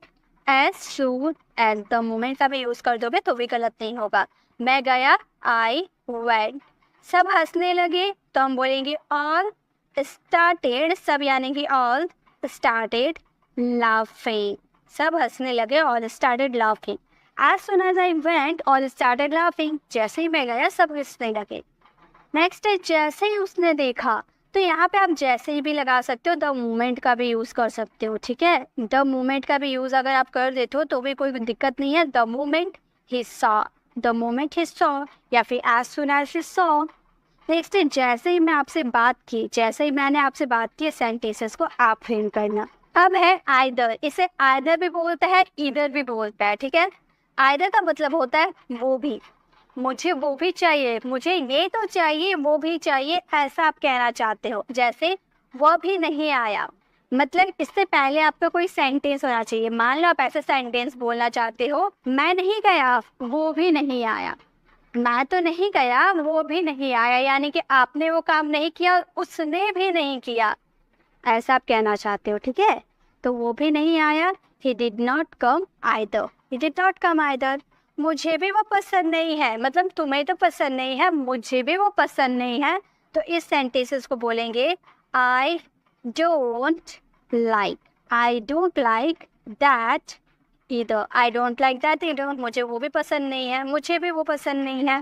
As soon as the moment का भी यूज़ कर दोगे तो भी गलत नहीं होगा। मैं गया, आई वेंट, सब हंसने लगे तो हम बोलेंगे ऑल स्टार्टेड, सब यानी कि ऑल स्टार्टेड लाफिंग, सब हंसने लगे, all started laughing. As soon as I went all started laughing, जैसे ही मैं गया सब हंसने लगे। नेक्स्ट है जैसे ही उसने देखा, तो यहाँ पे आप जैसे ही भी लगा सकते हो, द मोमेंट का भी यूज़ कर सकते हो, ठीक है। द मोमेंट का भी यूज़ अगर आप कर देते हो तो भी कोई दिक्कत नहीं है। The moment he saw, the moment he saw, या फिर as soon as he saw. Next है जैसे ही मैं आपसे बात की, जैसे ही मैंने आपसे बात की, सेंटेंसेस को आप फ्रेम करना। अब है आइदर, इसे आइदर भी बोलता है, ईदर भी बोलता है, ठीक है। आइदर का मतलब होता है वो भी, मुझे वो भी चाहिए, मुझे ये तो चाहिए वो भी चाहिए, ऐसा आप कहना चाहते हो। जैसे वह भी नहीं आया, मतलब इससे पहले आपका कोई सेंटेंस होना चाहिए। मान लो आप ऐसे सेंटेंस बोलना चाहते हो, मैं नहीं गया वो भी नहीं आया। मैं तो नहीं गया वो भी नहीं आया, यानी कि आपने वो काम नहीं किया और उसने भी नहीं किया, ऐसा आप कहना चाहते हो, ठीक है। तो वो भी नहीं आया, he did not come either, he did not come either। मुझे भी वो पसंद नहीं है, मतलब तुम्हें तो पसंद नहीं है, मुझे भी वो पसंद नहीं है। तो इस सेंटेंसेस को बोलेंगे I don't like, I don't like that either, I don't like that either, मुझे वो भी पसंद नहीं है, मुझे भी वो पसंद नहीं है।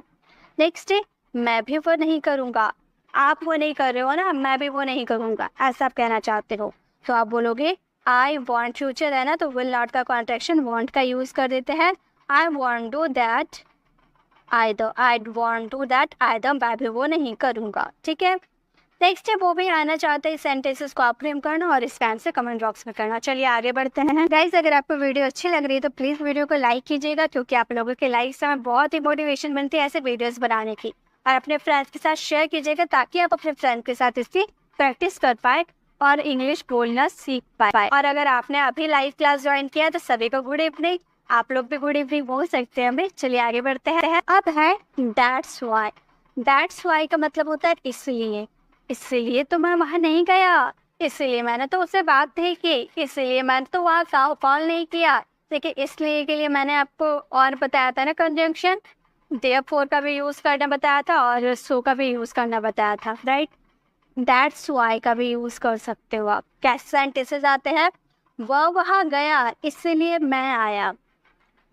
नेक्स्ट है मैं भी वो नहीं करूँगा, आप वो नहीं कर रहे हो ना, मैं भी वो नहीं करूँगा, ऐसा आप कहना चाहते हो। तो आप बोलोगे आई वॉन्ट, फ्यूचर है ना तो विल नॉट का कॉन्ट्रैक्शन वॉन्ट का यूज़ कर देते हैं। I want do that either, I want do that either, मैं भी वो नहीं करूँगा, ठीक है। नेक्स्ट है वो भी आना चाहते हैं, सेंटेंसेस को आप फ्रेम करना और इसका आंसर कमेंट बॉक्स में करना। चलिए आगे बढ़ते हैं। गाइज अगर आपको वीडियो अच्छी लग रही है तो प्लीज़ वीडियो को लाइक कीजिएगा, क्योंकि आप लोगों के लाइक से हमें बहुत ही मोटिवेशन मिलती है ऐसे वीडियोस बनाने की। और अपने फ्रेंड्स के साथ शेयर कीजिएगा ताकि आप अपने फ्रेंड्स के साथ इसकी प्रैक्टिस कर पाए और इंग्लिश बोलना सीख पाए। और अगर आपने अभी लाइव क्लास ज्वाइन किया तो सभी को गुड इवनिंग, आप लोग भी गुड इवनिंग बोल सकते हैं हमें। चलिए आगे बढ़ते हैं। अब है दैट्स वाई। दैट्स वाई का मतलब होता है इसलिए, इसलिए तो मैं वहाँ नहीं गया, इसलिए मैंने तो उससे बात नहीं की, इसलिए मैंने तो वहाँ कॉल नहीं किया। देखिए इसलिए के लिए मैंने आपको और बताया था ना कंजंक्शन, देयरफॉर का भी यूज़ करना बताया था और सो का भी यूज़ करना बताया था, राइट। दैट्स वाई का भी यूज़ कर सकते हो आप। कैसे सेंटेंसेस आते हैं, वह वहाँ गया इसलिए मैं आया,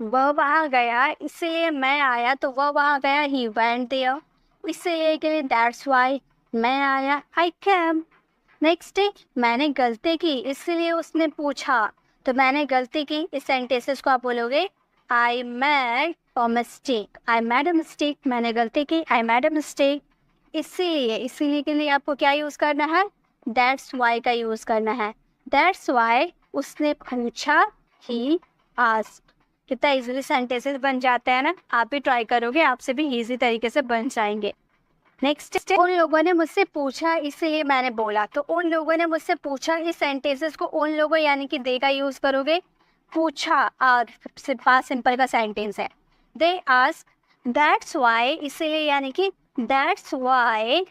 वह वहाँ गया इसलिए मैं आया, तो वह वहाँ गया ही वेंट देयर, इसलिए के लिए दैट्स वाई मैं आया, आई कैम। नेक्स्ट है मैंने गलती की इसलिए उसने पूछा, तो मैंने गलती की, इस सेंटेंसेस को आप बोलोगे I made a mistake, I made a mistake, मैंने गलती की, आई मेड अ मिस्टेक। इसीलिए के लिए आपको क्या यूज़ करना है, दैट्स वाई का यूज़ करना है। दैट्स वाई उसने पूछा, ही आस्क्ड। कितना इजीली सेंटेंसेस बन जाते हैं ना, आप भी ट्राई करोगे आपसे भी इजी तरीके से बन जाएंगे। नेक्स्ट, उन लोगों ने मुझसे पूछा इसलिए मैंने बोला, तो उन लोगों ने मुझसे पूछा, इस सेंटेंसेस को उन लोगों यानी कि दे का यूज़ करोगे। पूछा सिंपल का सेंटेंस है, दे आस्क, दैट्स वाई इसलिए यानी कि दैट्स वाई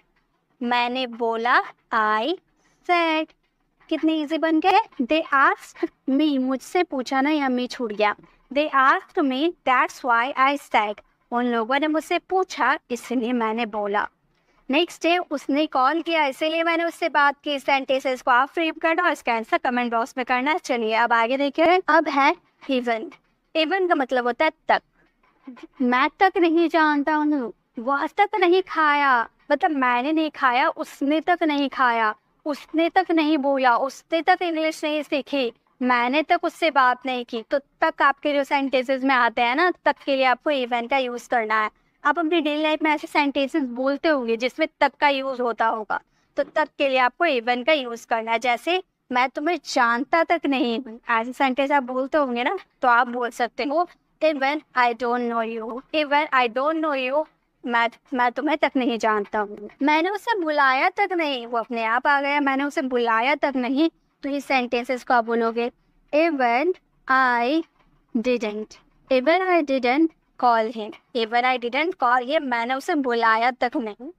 मैंने बोला, आई सेड। कितने इजी बन गए। दे आस्क्ड मी, मुझसे पूछा ना, या मी छूट गया। They asked me, that's why I said. उन लोगों ने मुझसे पूछा, इसलिए मैंने बोला। नेक्स्ट डे उसने कॉल किया, इसीलिए मैंने उससे बात की। सेंटेंसेस को आप फ्रेम करना और इसका आंसर कमेंट बॉक्स में करना है। चलिए अब आगे देखिए। अब है इवन। इवन का मतलब होता है तक। मैं तक नहीं जानता हूँ, वह तक नहीं खाया, मतलब मैंने नहीं खाया, उसने तक नहीं खाया, उसने तक नहीं बोला, उसने तक इंग्लिश नहीं सीखी, मैंने तक उससे बात नहीं की। तो तक आपके जो सेंटेंसेस में आते हैं ना, तक के लिए आपको इवन का यूज करना है। आप अपनी डेली लाइफ में ऐसे सेंटेंसेस बोलते होंगे जिसमें तक का यूज होता होगा, तो तक के लिए आपको इवन का यूज करना है। जैसे मैं तुम्हें जानता तक नहीं हूँ, ऐसे सेंटेंस आप बोलते होंगे ना, तो आप बोल सकते हो even I don't know you. Even I don't know you, मैं तुम्हें तक नहीं जानता हूँ। मैंने उसे बुलाया तक नहीं, वो अपने आप आ गया। मैंने उसे बुलाया तक नहीं, तो इस सेंटेंसेस को आप बोलोगे even I didn't. Even I didn't call him. Even I didn't call him, मैंने उसे बुलाया तक नहीं।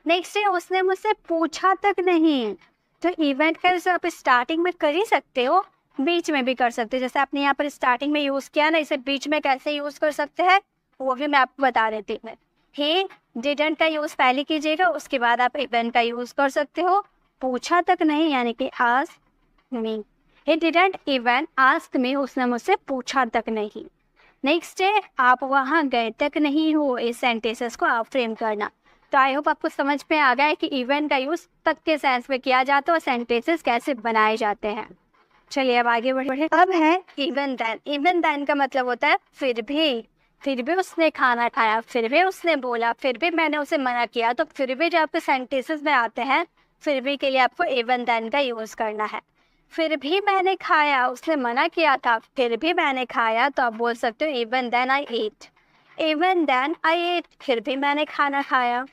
नेक्स्ट है उसने मुझसे पूछा तक नहीं। तो इवेंट का यूज आप स्टार्टिंग में कर ही सकते हो, बीच में भी कर सकते हो। जैसे आपने यहाँ पर स्टार्टिंग में यूज किया ना, इसे बीच में कैसे यूज कर सकते हैं वो भी मैं आपको बता देती हूँ। ही डिडंट का यूज पहले कीजिएगा, उसके बाद आप इवेंट का यूज कर सकते हो। पूछा तक नहीं यानी कि asked me. He didn't even asked me, उसने मुझसे पूछा तक नहीं। नेक्स्ट है आप वहाँ गए तक नहीं हो। इस सेंटेंसेस को आप फ्रेम करना। तो आई होप आपको समझ में आ गया है कि इवन का यूज तक के सेंस में किया जाता है और सेंटेंसेस कैसे बनाए जाते हैं। चलिए अब आगे बढ़े। अब है इवन देन। इवन देन का मतलब होता है फिर भी उसने खाना खाया, फिर भी उसने बोला, फिर भी मैंने उसे मना किया। तो फिर भी जो आपके सेंटेंसेस में आते हैं, फिर भी के लिए आपको इवन देन का यूज करना है। फिर भी मैंने खाया, उसने मना किया था, फिर भी मैंने खाया, तो आप बोल सकते हो even then I ate. Even then I ate, फिर भी मैंने खाना खाया।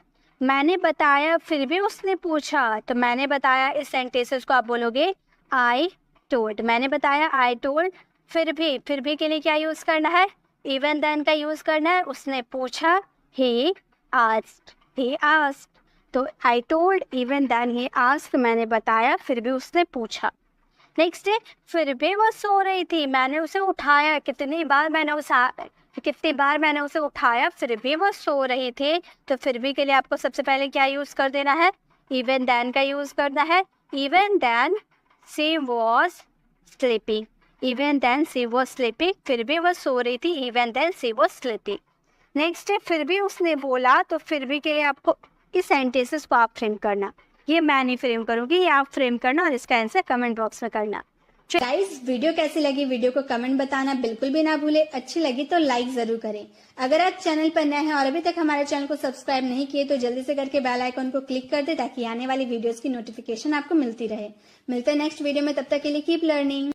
मैंने बताया, फिर भी उसने पूछा, तो मैंने बताया। इस सेंटेंसेस को आप बोलोगे आई टोल्ड। मैंने बताया आई टोल्ड। फिर भी के लिए क्या यूज करना है, इवन देन का यूज करना है। उसने पूछा, ही आस्क्ड। तो I told, even then he asked, मैंने बताया, फिर भी उसने पूछा। नेक्स्ट डे फिर भी वो सो रही थी, मैंने उसे उठाया। कितनी बार मैंने उसे उठाया, फिर भी वो सो रही थी। तो फिर भी के लिए आपको सबसे पहले क्या यूज कर देना है, इवन देन का यूज करना है। Even then she was sleeping. Even then she was sleeping, फिर भी वो सो रही थी। Even then she was sleeping. Next है फिर भी उसने बोला। तो फिर भी के लिए आपको इस सेंटेंसेस को आप फ्रेम करना। ये मैं नहीं फ्रेम करूंगी, ये आप फ्रेम करना और इसका आंसर कमेंट बॉक्स में करना। गाइस वीडियो कैसी लगी, वीडियो को कमेंट बताना बिल्कुल भी ना भूले। अच्छी लगी तो लाइक जरूर करें। अगर आप चैनल पर नए हैं और अभी तक हमारे चैनल को सब्सक्राइब नहीं किए तो जल्दी से करके बेल आइकन को क्लिक कर दे ताकि आने वाली वीडियोस की नोटिफिकेशन आपको मिलती रहे। मिलते हैं नेक्स्ट वीडियो में, तब तक के लिए कीप लर्निंग।